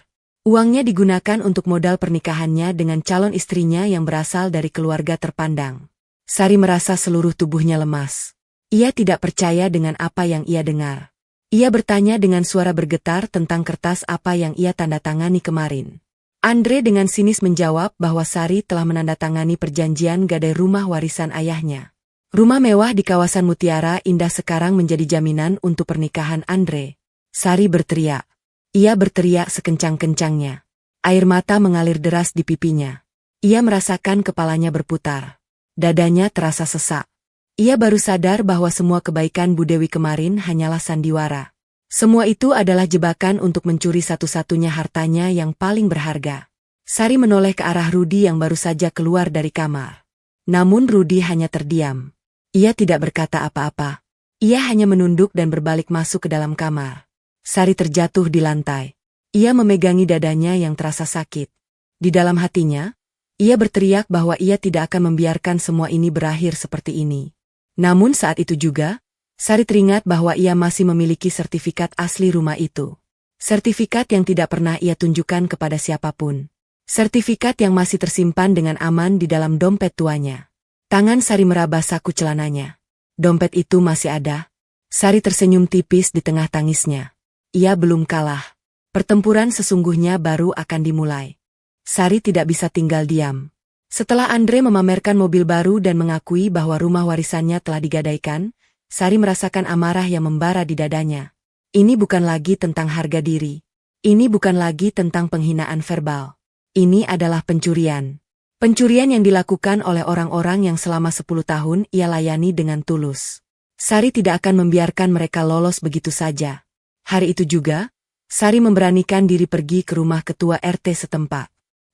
Uangnya digunakan untuk modal pernikahannya dengan calon istrinya yang berasal dari keluarga terpandang. Sari merasa seluruh tubuhnya lemas. Ia tidak percaya dengan apa yang ia dengar. Ia bertanya dengan suara bergetar tentang kertas apa yang ia tanda tangani kemarin. Andre dengan sinis menjawab bahwa Sari telah menandatangani perjanjian gadai rumah warisan ayahnya. Rumah mewah di kawasan Mutiara Indah sekarang menjadi jaminan untuk pernikahan Andre. Sari berteriak. Ia berteriak sekencang-kencangnya. Air mata mengalir deras di pipinya. Ia merasakan kepalanya berputar. Dadanya terasa sesak. Ia baru sadar bahwa semua kebaikan Bu Dewi kemarin hanyalah sandiwara. Semua itu adalah jebakan untuk mencuri satu-satunya hartanya yang paling berharga. Sari menoleh ke arah Rudi yang baru saja keluar dari kamar. Namun Rudi hanya terdiam. Ia tidak berkata apa-apa. Ia hanya menunduk dan berbalik masuk ke dalam kamar. Sari terjatuh di lantai. Ia memegangi dadanya yang terasa sakit. Di dalam hatinya, ia berteriak bahwa ia tidak akan membiarkan semua ini berakhir seperti ini. Namun saat itu juga, Sari teringat bahwa ia masih memiliki sertifikat asli rumah itu. Sertifikat yang tidak pernah ia tunjukkan kepada siapapun. Sertifikat yang masih tersimpan dengan aman di dalam dompet tuanya. Tangan Sari meraba saku celananya. Dompet itu masih ada. Sari tersenyum tipis di tengah tangisnya. Ia belum kalah. Pertempuran sesungguhnya baru akan dimulai. Sari tidak bisa tinggal diam. Setelah Andre memamerkan mobil baru dan mengakui bahwa rumah warisannya telah digadaikan, Sari merasakan amarah yang membara di dadanya. Ini bukan lagi tentang harga diri. Ini bukan lagi tentang penghinaan verbal. Ini adalah pencurian. Pencurian yang dilakukan oleh orang-orang yang selama 10 tahun ia layani dengan tulus. Sari tidak akan membiarkan mereka lolos begitu saja. Hari itu juga, Sari memberanikan diri pergi ke rumah ketua RT setempat.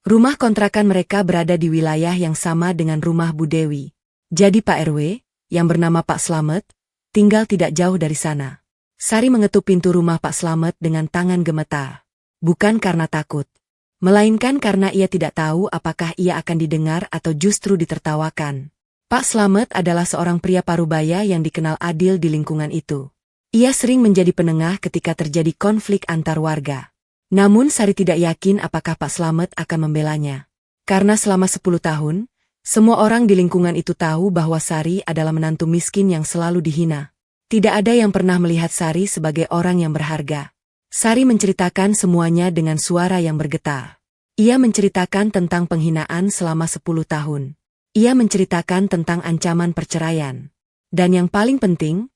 Rumah kontrakan mereka berada di wilayah yang sama dengan rumah Bu Dewi. Jadi Pak RW, yang bernama Pak Slamet, tinggal tidak jauh dari sana. Sari mengetuk pintu rumah Pak Slamet dengan tangan gemetar. Bukan karena takut, melainkan karena ia tidak tahu apakah ia akan didengar atau justru ditertawakan. Pak Slamet adalah seorang pria parubaya yang dikenal adil di lingkungan itu. Ia sering menjadi penengah ketika terjadi konflik antar warga. Namun Sari tidak yakin apakah Pak Slamet akan membelanya. Karena selama 10 tahun, semua orang di lingkungan itu tahu bahwa Sari adalah menantu miskin yang selalu dihina. Tidak ada yang pernah melihat Sari sebagai orang yang berharga. Sari menceritakan semuanya dengan suara yang bergetar. Ia menceritakan tentang penghinaan selama 10 tahun. Ia menceritakan tentang ancaman perceraian. Dan yang paling penting,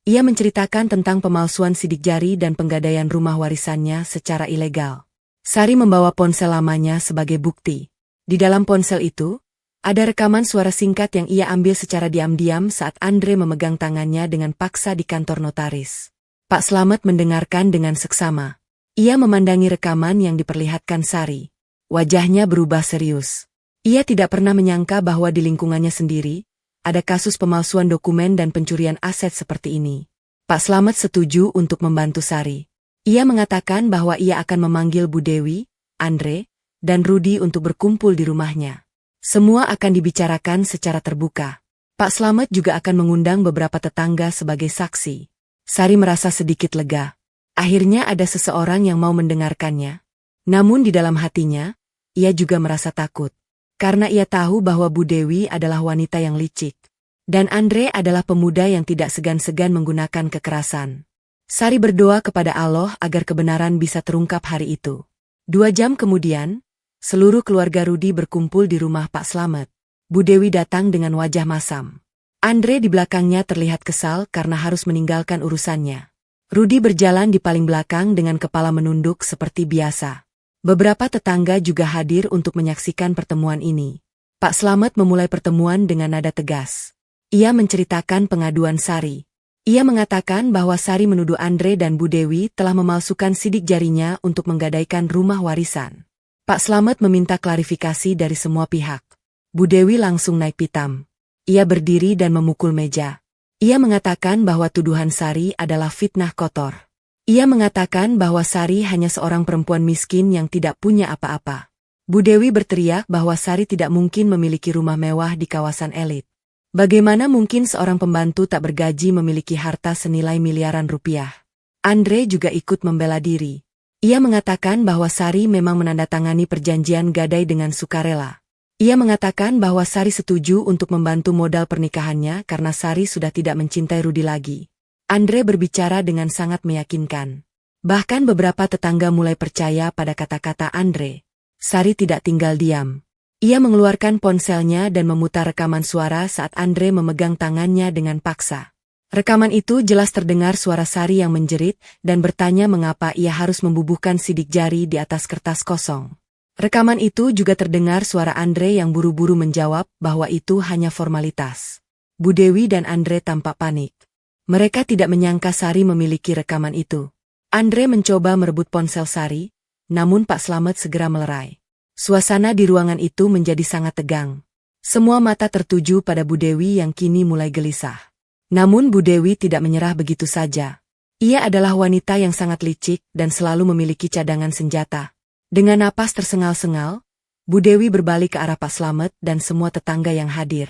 ia menceritakan tentang pemalsuan sidik jari dan penggadaian rumah warisannya secara ilegal. Sari membawa ponsel lamanya sebagai bukti. Di dalam ponsel itu, ada rekaman suara singkat yang ia ambil secara diam-diam saat Andre memegang tangannya dengan paksa di kantor notaris. Pak Slamet mendengarkan dengan seksama. Ia memandangi rekaman yang diperlihatkan Sari. Wajahnya berubah serius. Ia tidak pernah menyangka bahwa di lingkungannya sendiri, ada kasus pemalsuan dokumen dan pencurian aset seperti ini. Pak Slamet setuju untuk membantu Sari. Ia mengatakan bahwa ia akan memanggil Bu Dewi, Andre, dan Rudi untuk berkumpul di rumahnya. Semua akan dibicarakan secara terbuka. Pak Slamet juga akan mengundang beberapa tetangga sebagai saksi. Sari merasa sedikit lega. Akhirnya ada seseorang yang mau mendengarkannya. Namun di dalam hatinya, ia juga merasa takut. Karena ia tahu bahwa Bu Dewi adalah wanita yang licik. Dan Andre adalah pemuda yang tidak segan-segan menggunakan kekerasan. Sari berdoa kepada Allah agar kebenaran bisa terungkap hari itu. 2 jam kemudian, seluruh keluarga Rudi berkumpul di rumah Pak Slamet. Bu Dewi datang dengan wajah masam. Andre di belakangnya terlihat kesal karena harus meninggalkan urusannya. Rudi berjalan di paling belakang dengan kepala menunduk seperti biasa. Beberapa tetangga juga hadir untuk menyaksikan pertemuan ini. Pak Slamet memulai pertemuan dengan nada tegas. Ia menceritakan pengaduan Sari. Ia mengatakan bahwa Sari menuduh Andre dan Bu Dewi telah memalsukan sidik jarinya untuk menggadaikan rumah warisan. Pak Slamet meminta klarifikasi dari semua pihak. Bu Dewi langsung naik pitam. Ia berdiri dan memukul meja. Ia mengatakan bahwa tuduhan Sari adalah fitnah kotor. Ia mengatakan bahwa Sari hanya seorang perempuan miskin yang tidak punya apa-apa. Bu Dewi berteriak bahwa Sari tidak mungkin memiliki rumah mewah di kawasan elit. Bagaimana mungkin seorang pembantu tak bergaji memiliki harta senilai miliaran rupiah? Andre juga ikut membela diri. Ia mengatakan bahwa Sari memang menandatangani perjanjian gadai dengan sukarela. Ia mengatakan bahwa Sari setuju untuk membantu modal pernikahannya karena Sari sudah tidak mencintai Rudi lagi. Andre berbicara dengan sangat meyakinkan. Bahkan beberapa tetangga mulai percaya pada kata-kata Andre. Sari tidak tinggal diam. Ia mengeluarkan ponselnya dan memutar rekaman suara saat Andre memegang tangannya dengan paksa. Rekaman itu jelas terdengar suara Sari yang menjerit dan bertanya mengapa ia harus membubuhkan sidik jari di atas kertas kosong. Rekaman itu juga terdengar suara Andre yang buru-buru menjawab bahwa itu hanya formalitas. Bu Dewi dan Andre tampak panik. Mereka tidak menyangka Sari memiliki rekaman itu. Andre mencoba merebut ponsel Sari, namun Pak Slamet segera melerai. Suasana di ruangan itu menjadi sangat tegang. Semua mata tertuju pada Bu Dewi yang kini mulai gelisah. Namun Bu Dewi tidak menyerah begitu saja. Ia adalah wanita yang sangat licik dan selalu memiliki cadangan senjata. Dengan napas tersengal-sengal, Bu Dewi berbalik ke arah Pak Slamet dan semua tetangga yang hadir.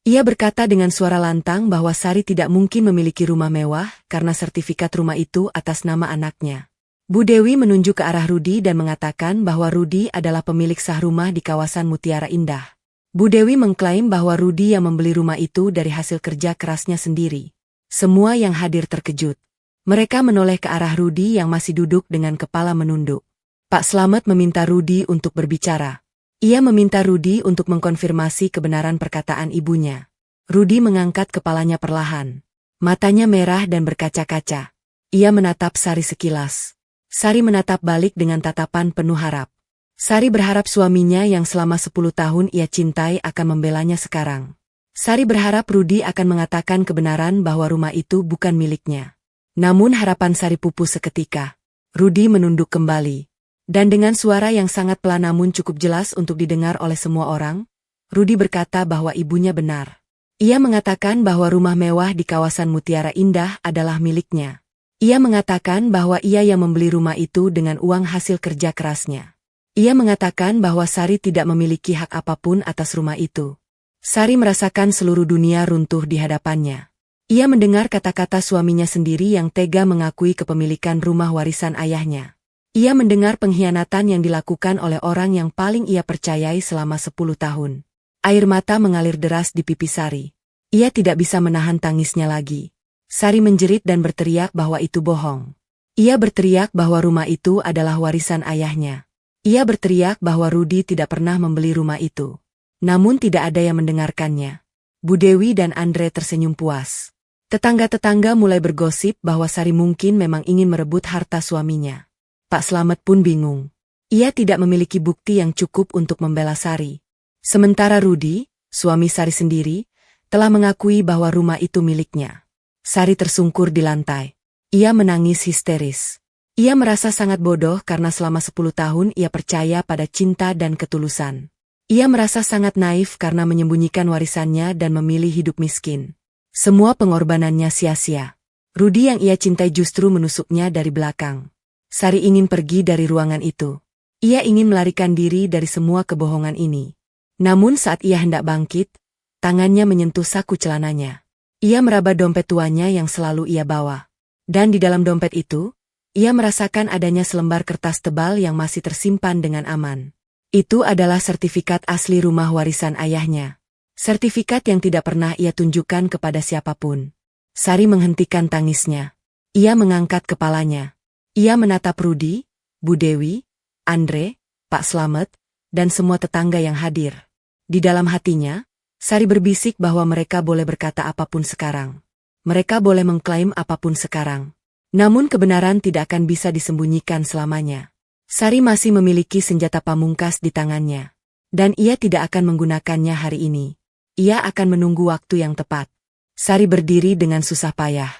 Ia berkata dengan suara lantang bahwa Sari tidak mungkin memiliki rumah mewah karena sertifikat rumah itu atas nama anaknya. Bu Dewi menunjuk ke arah Rudi dan mengatakan bahwa Rudi adalah pemilik sah rumah di kawasan Mutiara Indah. Bu Dewi mengklaim bahwa Rudi yang membeli rumah itu dari hasil kerja kerasnya sendiri. Semua yang hadir terkejut. Mereka menoleh ke arah Rudi yang masih duduk dengan kepala menunduk. Pak Slamet meminta Rudi untuk berbicara. Ia meminta Rudi untuk mengkonfirmasi kebenaran perkataan ibunya. Rudi mengangkat kepalanya perlahan. Matanya merah dan berkaca-kaca. Ia menatap Sari sekilas. Sari menatap balik dengan tatapan penuh harap. Sari berharap suaminya yang selama 10 tahun ia cintai akan membelanya sekarang. Sari berharap Rudi akan mengatakan kebenaran bahwa rumah itu bukan miliknya. Namun harapan Sari pupus seketika. Rudi menunduk kembali. Dan dengan suara yang sangat pelan namun cukup jelas untuk didengar oleh semua orang, Rudi berkata bahwa ibunya benar. Ia mengatakan bahwa rumah mewah di kawasan Mutiara Indah adalah miliknya. Ia mengatakan bahwa ia yang membeli rumah itu dengan uang hasil kerja kerasnya. Ia mengatakan bahwa Sari tidak memiliki hak apapun atas rumah itu. Sari merasakan seluruh dunia runtuh di hadapannya. Ia mendengar kata-kata suaminya sendiri yang tega mengakui kepemilikan rumah warisan ayahnya. Ia mendengar pengkhianatan yang dilakukan oleh orang yang paling ia percayai selama 10 tahun. Air mata mengalir deras di pipi Sari. Ia tidak bisa menahan tangisnya lagi. Sari menjerit dan berteriak bahwa itu bohong. Ia berteriak bahwa rumah itu adalah warisan ayahnya. Ia berteriak bahwa Rudi tidak pernah membeli rumah itu. Namun tidak ada yang mendengarkannya. Bu Dewi dan Andre tersenyum puas. Tetangga-tetangga mulai bergosip bahwa Sari mungkin memang ingin merebut harta suaminya. Pak Slamet pun bingung. Ia tidak memiliki bukti yang cukup untuk membela Sari. Sementara Rudi, suami Sari sendiri, telah mengakui bahwa rumah itu miliknya. Sari tersungkur di lantai. Ia menangis histeris. Ia merasa sangat bodoh karena selama 10 tahun ia percaya pada cinta dan ketulusan. Ia merasa sangat naif karena menyembunyikan warisannya dan memilih hidup miskin. Semua pengorbanannya sia-sia. Rudi yang ia cintai justru menusuknya dari belakang. Sari ingin pergi dari ruangan itu. Ia ingin melarikan diri dari semua kebohongan ini. Namun saat ia hendak bangkit, tangannya menyentuh saku celananya. Ia meraba dompet tuanya yang selalu ia bawa. Dan di dalam dompet itu, ia merasakan adanya selembar kertas tebal yang masih tersimpan dengan aman. Itu adalah sertifikat asli rumah warisan ayahnya. Sertifikat yang tidak pernah ia tunjukkan kepada siapapun. Sari menghentikan tangisnya. Ia mengangkat kepalanya. Ia menatap Rudi, Bu Dewi, Andre, Pak Slamet, dan semua tetangga yang hadir. Di dalam hatinya, Sari berbisik bahwa mereka boleh berkata apapun sekarang. Mereka boleh mengklaim apapun sekarang. Namun kebenaran tidak akan bisa disembunyikan selamanya. Sari masih memiliki senjata pamungkas di tangannya. Dan ia tidak akan menggunakannya hari ini. Ia akan menunggu waktu yang tepat. Sari berdiri dengan susah payah.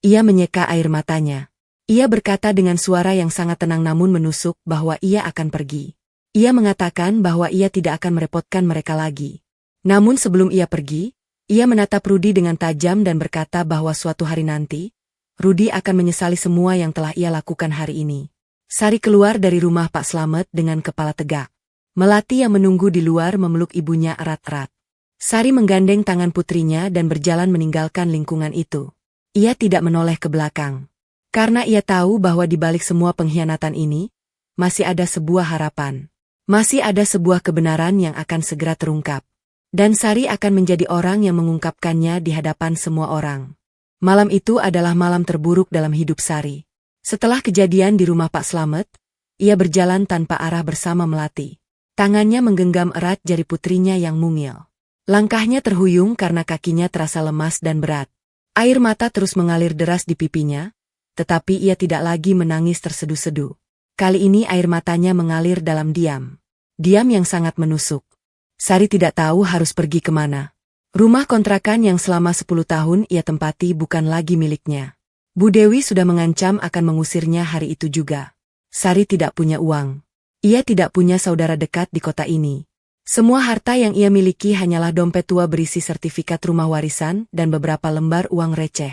Ia menyeka air matanya. Ia berkata dengan suara yang sangat tenang namun menusuk bahwa ia akan pergi. Ia mengatakan bahwa ia tidak akan merepotkan mereka lagi. Namun sebelum ia pergi, ia menatap Rudi dengan tajam dan berkata bahwa suatu hari nanti, Rudi akan menyesali semua yang telah ia lakukan hari ini. Sari keluar dari rumah Pak Slamet dengan kepala tegak. Melati yang menunggu di luar memeluk ibunya erat-erat. Sari menggandeng tangan putrinya dan berjalan meninggalkan lingkungan itu. Ia tidak menoleh ke belakang. Karena ia tahu bahwa di balik semua pengkhianatan ini, masih ada sebuah harapan. Masih ada sebuah kebenaran yang akan segera terungkap. Dan Sari akan menjadi orang yang mengungkapkannya di hadapan semua orang. Malam itu adalah malam terburuk dalam hidup Sari. Setelah kejadian di rumah Pak Slamet, ia berjalan tanpa arah bersama Melati. Tangannya menggenggam erat jari putrinya yang mungil. Langkahnya terhuyung karena kakinya terasa lemas dan berat. Air mata terus mengalir deras di pipinya, tetapi ia tidak lagi menangis terseduh-seduh. Kali ini air matanya mengalir dalam diam. Diam yang sangat menusuk. Sari tidak tahu harus pergi kemana. Rumah kontrakan yang selama 10 tahun ia tempati bukan lagi miliknya. Bu Dewi sudah mengancam akan mengusirnya hari itu juga. Sari tidak punya uang. Ia tidak punya saudara dekat di kota ini. Semua harta yang ia miliki hanyalah dompet tua berisi sertifikat rumah warisan dan beberapa lembar uang receh.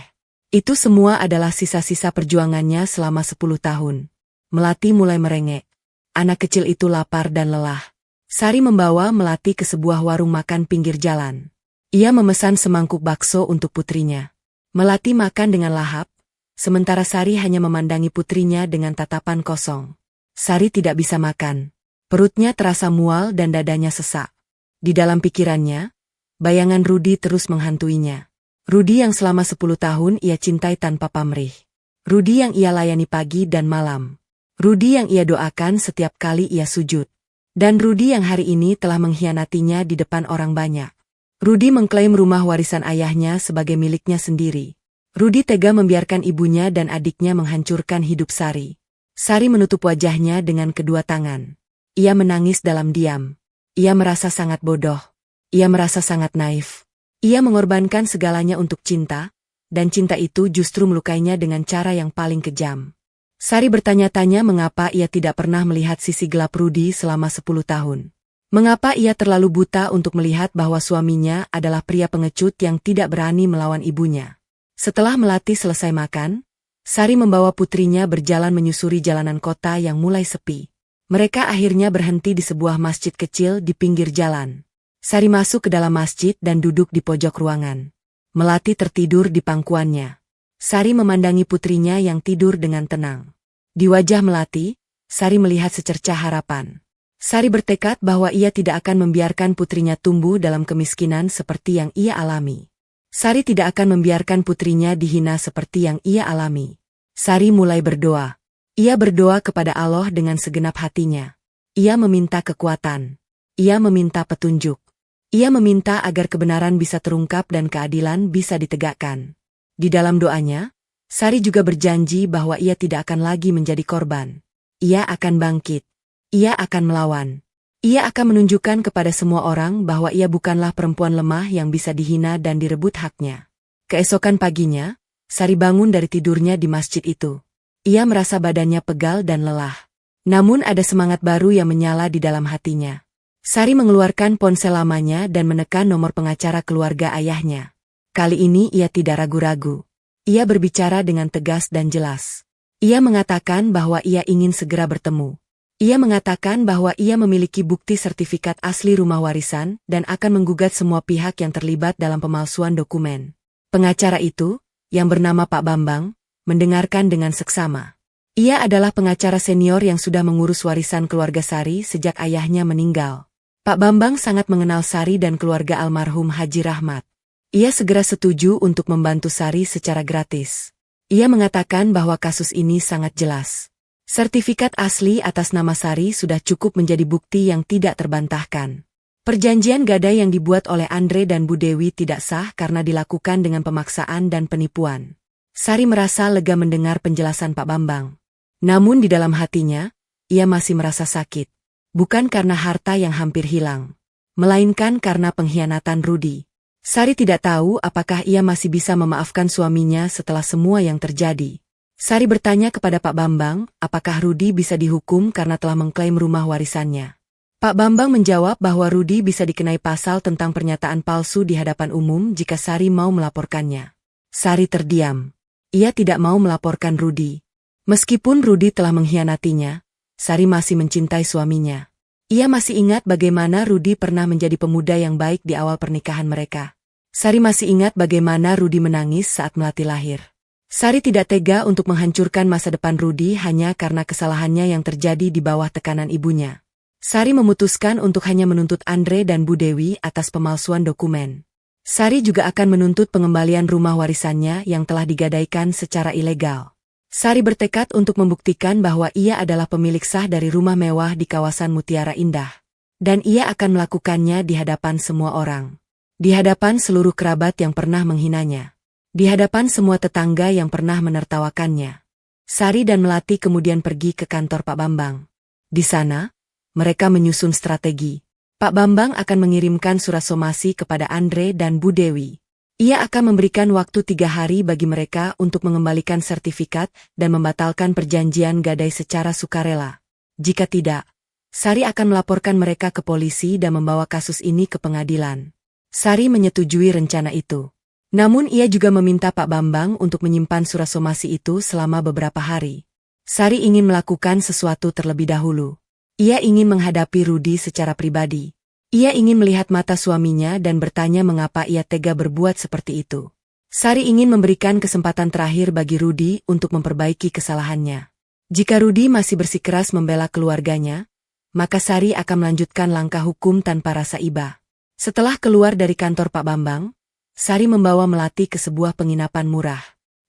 Itu semua adalah sisa-sisa perjuangannya selama 10 tahun. Melati mulai merengek. Anak kecil itu lapar dan lelah. Sari membawa Melati ke sebuah warung makan pinggir jalan. Ia memesan semangkuk bakso untuk putrinya. Melati makan dengan lahap, sementara Sari hanya memandangi putrinya dengan tatapan kosong. Sari tidak bisa makan. Perutnya terasa mual dan dadanya sesak. Di dalam pikirannya, bayangan Rudi terus menghantuinya. Rudi yang selama 10 tahun ia cintai tanpa pamrih. Rudi yang ia layani pagi dan malam. Rudi yang ia doakan setiap kali ia sujud. Dan Rudi yang hari ini telah mengkhianatinya di depan orang banyak. Rudi mengklaim rumah warisan ayahnya sebagai miliknya sendiri. Rudi tega membiarkan ibunya dan adiknya menghancurkan hidup Sari. Sari menutup wajahnya dengan kedua tangan. Ia menangis dalam diam. Ia merasa sangat bodoh. Ia merasa sangat naif. Ia mengorbankan segalanya untuk cinta, dan cinta itu justru melukainya dengan cara yang paling kejam. Sari bertanya-tanya mengapa ia tidak pernah melihat sisi gelap Rudi selama 10 tahun. Mengapa ia terlalu buta untuk melihat bahwa suaminya adalah pria pengecut yang tidak berani melawan ibunya. Setelah Melati selesai makan, Sari membawa putrinya berjalan menyusuri jalanan kota yang mulai sepi. Mereka akhirnya berhenti di sebuah masjid kecil di pinggir jalan. Sari masuk ke dalam masjid dan duduk di pojok ruangan. Melati tertidur di pangkuannya. Sari memandangi putrinya yang tidur dengan tenang. Di wajah Melati, Sari melihat secercah harapan. Sari bertekad bahwa ia tidak akan membiarkan putrinya tumbuh dalam kemiskinan seperti yang ia alami. Sari tidak akan membiarkan putrinya dihina seperti yang ia alami. Sari mulai berdoa. Ia berdoa kepada Allah dengan segenap hatinya. Ia meminta kekuatan. Ia meminta petunjuk. Ia meminta agar kebenaran bisa terungkap dan keadilan bisa ditegakkan. Di dalam doanya, Sari juga berjanji bahwa ia tidak akan lagi menjadi korban. Ia akan bangkit. Ia akan melawan. Ia akan menunjukkan kepada semua orang bahwa ia bukanlah perempuan lemah yang bisa dihina dan direbut haknya. Keesokan paginya, Sari bangun dari tidurnya di masjid itu. Ia merasa badannya pegal dan lelah. Namun ada semangat baru yang menyala di dalam hatinya. Sari mengeluarkan ponsel lamanya dan menekan nomor pengacara keluarga ayahnya. Kali ini ia tidak ragu-ragu. Ia berbicara dengan tegas dan jelas. Ia mengatakan bahwa ia ingin segera bertemu. Ia mengatakan bahwa ia memiliki bukti sertifikat asli rumah warisan dan akan menggugat semua pihak yang terlibat dalam pemalsuan dokumen. Pengacara itu, yang bernama Pak Bambang, mendengarkan dengan seksama. Ia adalah pengacara senior yang sudah mengurus warisan keluarga Sari sejak ayahnya meninggal. Pak Bambang sangat mengenal Sari dan keluarga almarhum Haji Rahmat. Ia segera setuju untuk membantu Sari secara gratis. Ia mengatakan bahwa kasus ini sangat jelas. Sertifikat asli atas nama Sari sudah cukup menjadi bukti yang tidak terbantahkan. Perjanjian gadai yang dibuat oleh Andre dan Bu Dewi tidak sah karena dilakukan dengan pemaksaan dan penipuan. Sari merasa lega mendengar penjelasan Pak Bambang. Namun di dalam hatinya, ia masih merasa sakit. Bukan karena harta yang hampir hilang, melainkan karena pengkhianatan Rudi. Sari tidak tahu apakah ia masih bisa memaafkan suaminya setelah semua yang terjadi. Sari bertanya kepada Pak Bambang, apakah Rudi bisa dihukum karena telah mengklaim rumah warisannya. Pak Bambang menjawab bahwa Rudi bisa dikenai pasal tentang pernyataan palsu di hadapan umum jika Sari mau melaporkannya. Sari terdiam. Ia tidak mau melaporkan Rudi. Meskipun Rudi telah mengkhianatinya, Sari masih mencintai suaminya. Ia masih ingat bagaimana Rudi pernah menjadi pemuda yang baik di awal pernikahan mereka. Sari masih ingat bagaimana Rudi menangis saat Melati lahir. Sari tidak tega untuk menghancurkan masa depan Rudi hanya karena kesalahannya yang terjadi di bawah tekanan ibunya. Sari memutuskan untuk hanya menuntut Andre dan Bu Dewi atas pemalsuan dokumen. Sari juga akan menuntut pengembalian rumah warisannya yang telah digadaikan secara ilegal. Sari bertekad untuk membuktikan bahwa ia adalah pemilik sah dari rumah mewah di kawasan Mutiara Indah. Dan ia akan melakukannya di hadapan semua orang. Di hadapan seluruh kerabat yang pernah menghinanya. Di hadapan semua tetangga yang pernah menertawakannya. Sari dan Melati kemudian pergi ke kantor Pak Bambang. Di sana, mereka menyusun strategi. Pak Bambang akan mengirimkan surat somasi kepada Andre dan Bu Dewi. Ia akan memberikan waktu 3 hari bagi mereka untuk mengembalikan sertifikat dan membatalkan perjanjian gadai secara sukarela. Jika tidak, Sari akan melaporkan mereka ke polisi dan membawa kasus ini ke pengadilan. Sari menyetujui rencana itu. Namun ia juga meminta Pak Bambang untuk menyimpan surat somasi itu selama beberapa hari. Sari ingin melakukan sesuatu terlebih dahulu. Ia ingin menghadapi Rudi secara pribadi. Ia ingin melihat mata suaminya dan bertanya mengapa ia tega berbuat seperti itu. Sari ingin memberikan kesempatan terakhir bagi Rudi untuk memperbaiki kesalahannya. Jika Rudi masih bersikeras membela keluarganya, maka Sari akan melanjutkan langkah hukum tanpa rasa iba. Setelah keluar dari kantor Pak Bambang, Sari membawa Melati ke sebuah penginapan murah.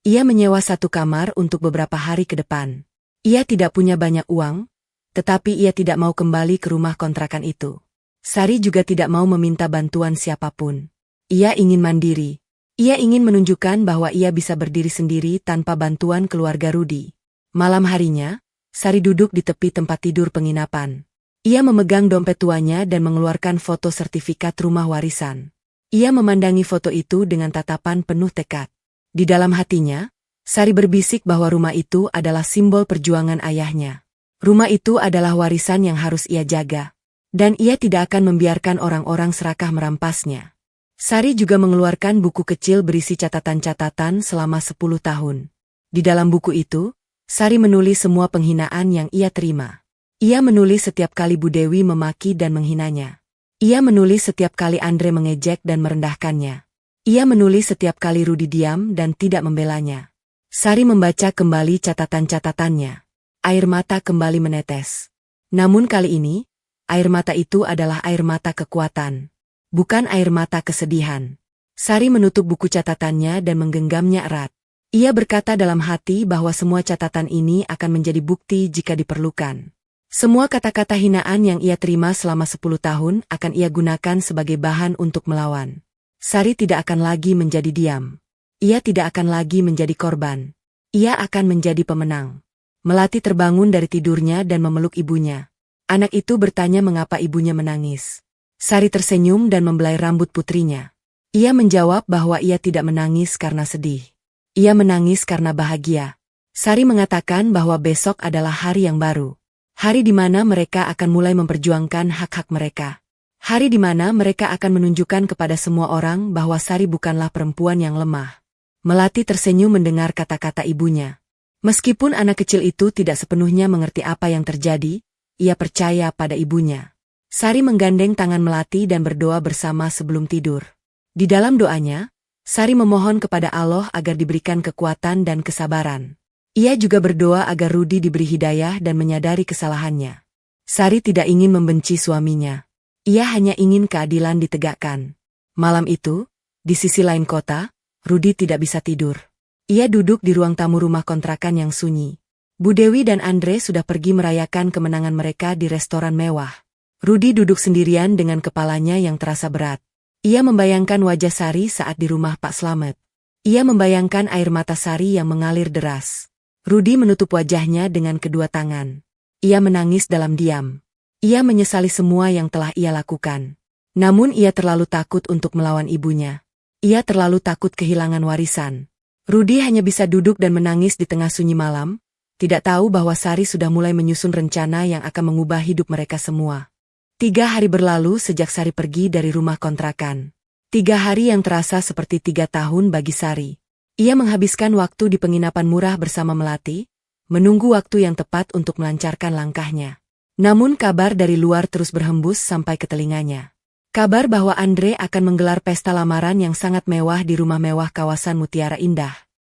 Ia menyewa 1 kamar untuk beberapa hari ke depan. Ia tidak punya banyak uang, tetapi ia tidak mau kembali ke rumah kontrakan itu. Sari juga tidak mau meminta bantuan siapapun. Ia ingin mandiri. Ia ingin menunjukkan bahwa ia bisa berdiri sendiri tanpa bantuan keluarga Rudi. Malam harinya, Sari duduk di tepi tempat tidur penginapan. Ia memegang dompet tuanya dan mengeluarkan foto sertifikat rumah warisan. Ia memandangi foto itu dengan tatapan penuh tekad. Di dalam hatinya, Sari berbisik bahwa rumah itu adalah simbol perjuangan ayahnya. Rumah itu adalah warisan yang harus ia jaga. Dan ia tidak akan membiarkan orang-orang serakah merampasnya. Sari juga mengeluarkan buku kecil berisi catatan-catatan selama 10 tahun. Di dalam buku itu, Sari menulis semua penghinaan yang ia terima. Ia menulis setiap kali Bu Dewi memaki dan menghinanya. Ia menulis setiap kali Andre mengejek dan merendahkannya. Ia menulis setiap kali Rudi diam dan tidak membelanya. Sari membaca kembali catatan-catatannya. Air mata kembali menetes. Namun kali ini, air mata itu adalah air mata kekuatan. Bukan air mata kesedihan. Sari menutup buku catatannya dan menggenggamnya erat. Ia berkata dalam hati bahwa semua catatan ini akan menjadi bukti jika diperlukan. Semua kata-kata hinaan yang ia terima selama 10 tahun akan ia gunakan sebagai bahan untuk melawan. Sari tidak akan lagi menjadi diam. Ia tidak akan lagi menjadi korban. Ia akan menjadi pemenang. Melati terbangun dari tidurnya dan memeluk ibunya. Anak itu bertanya mengapa ibunya menangis. Sari tersenyum dan membelai rambut putrinya. Ia menjawab bahwa ia tidak menangis karena sedih. Ia menangis karena bahagia. Sari mengatakan bahwa besok adalah hari yang baru. Hari di mana mereka akan mulai memperjuangkan hak-hak mereka. Hari di mana mereka akan menunjukkan kepada semua orang bahwa Sari bukanlah perempuan yang lemah. Melati tersenyum mendengar kata-kata ibunya. Meskipun anak kecil itu tidak sepenuhnya mengerti apa yang terjadi, ia percaya pada ibunya. Sari menggandeng tangan Melati dan berdoa bersama sebelum tidur. Di dalam doanya, Sari memohon kepada Allah agar diberikan kekuatan dan kesabaran. Ia juga berdoa agar Rudi diberi hidayah dan menyadari kesalahannya. Sari tidak ingin membenci suaminya. Ia hanya ingin keadilan ditegakkan. Malam itu, di sisi lain kota, Rudi tidak bisa tidur. Ia duduk di ruang tamu rumah kontrakan yang sunyi. Bu Dewi dan Andre sudah pergi merayakan kemenangan mereka di restoran mewah. Rudi duduk sendirian dengan kepalanya yang terasa berat. Ia membayangkan wajah Sari saat di rumah Pak Slamet. Ia membayangkan air mata Sari yang mengalir deras. Rudi menutup wajahnya dengan kedua tangan. Ia menangis dalam diam. Ia menyesali semua yang telah ia lakukan. Namun ia terlalu takut untuk melawan ibunya. Ia terlalu takut kehilangan warisan. Rudi hanya bisa duduk dan menangis di tengah sunyi malam, tidak tahu bahwa Sari sudah mulai menyusun rencana yang akan mengubah hidup mereka semua. 3 hari berlalu sejak Sari pergi dari rumah kontrakan. 3 hari yang terasa seperti 3 tahun bagi Sari. Ia menghabiskan waktu di penginapan murah bersama Melati, menunggu waktu yang tepat untuk melancarkan langkahnya. Namun kabar dari luar terus berhembus sampai ke telinganya. Kabar bahwa Andre akan menggelar pesta lamaran yang sangat mewah di rumah mewah kawasan Mutiara Indah.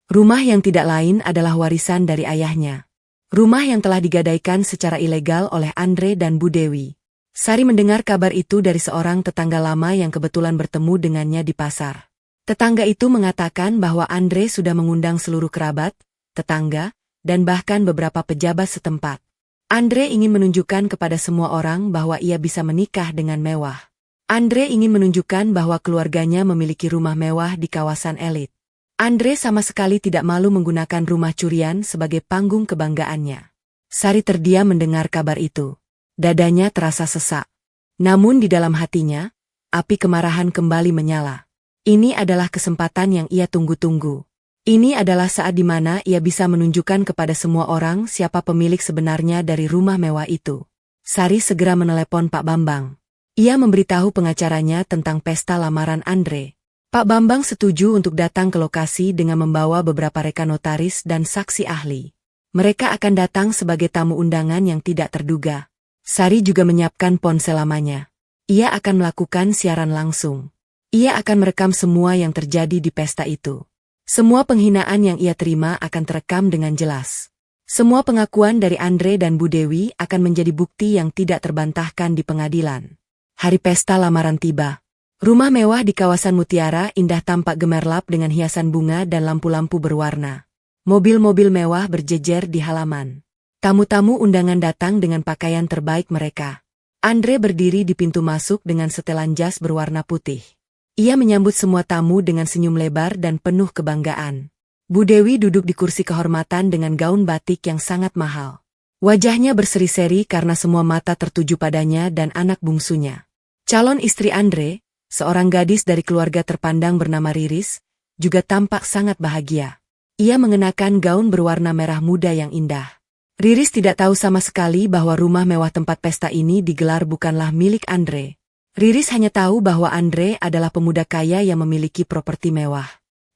Rumah yang tidak lain adalah warisan dari ayahnya. Rumah yang telah digadaikan secara ilegal oleh Andre dan Bu Dewi. Sari mendengar kabar itu dari seorang tetangga lama yang kebetulan bertemu dengannya di pasar. Tetangga itu mengatakan bahwa Andre sudah mengundang seluruh kerabat, tetangga, dan bahkan beberapa pejabat setempat. Andre ingin menunjukkan kepada semua orang bahwa ia bisa menikah dengan mewah. Andre ingin menunjukkan bahwa keluarganya memiliki rumah mewah di kawasan elit. Andre sama sekali tidak malu menggunakan rumah curian sebagai panggung kebanggaannya. Sari terdiam mendengar kabar itu. Dadanya terasa sesak. Namun di dalam hatinya, api kemarahan kembali menyala. Ini adalah kesempatan yang ia tunggu-tunggu. Ini adalah saat di mana ia bisa menunjukkan kepada semua orang siapa pemilik sebenarnya dari rumah mewah itu. Sari segera menelepon Pak Bambang. Ia memberitahu pengacaranya tentang pesta lamaran Andre. Pak Bambang setuju untuk datang ke lokasi dengan membawa beberapa rekan notaris dan saksi ahli. Mereka akan datang sebagai tamu undangan yang tidak terduga. Sari juga menyiapkan ponsel lamanya. Ia akan melakukan siaran langsung. Ia akan merekam semua yang terjadi di pesta itu. Semua penghinaan yang ia terima akan terekam dengan jelas. Semua pengakuan dari Andre dan Bu Dewi akan menjadi bukti yang tidak terbantahkan di pengadilan. Hari pesta lamaran tiba. Rumah mewah di kawasan Mutiara Indah tampak gemerlap dengan hiasan bunga dan lampu-lampu berwarna. Mobil-mobil mewah berjejer di halaman. Tamu-tamu undangan datang dengan pakaian terbaik mereka. Andre berdiri di pintu masuk dengan setelan jas berwarna putih. Ia menyambut semua tamu dengan senyum lebar dan penuh kebanggaan. Bu Dewi duduk di kursi kehormatan dengan gaun batik yang sangat mahal. Wajahnya berseri-seri karena semua mata tertuju padanya dan anak bungsunya. Calon istri Andre, seorang gadis dari keluarga terpandang bernama Riris, juga tampak sangat bahagia. Ia mengenakan gaun berwarna merah muda yang indah. Riris tidak tahu sama sekali bahwa rumah mewah tempat pesta ini digelar bukanlah milik Andre. Riris hanya tahu bahwa Andre adalah pemuda kaya yang memiliki properti mewah.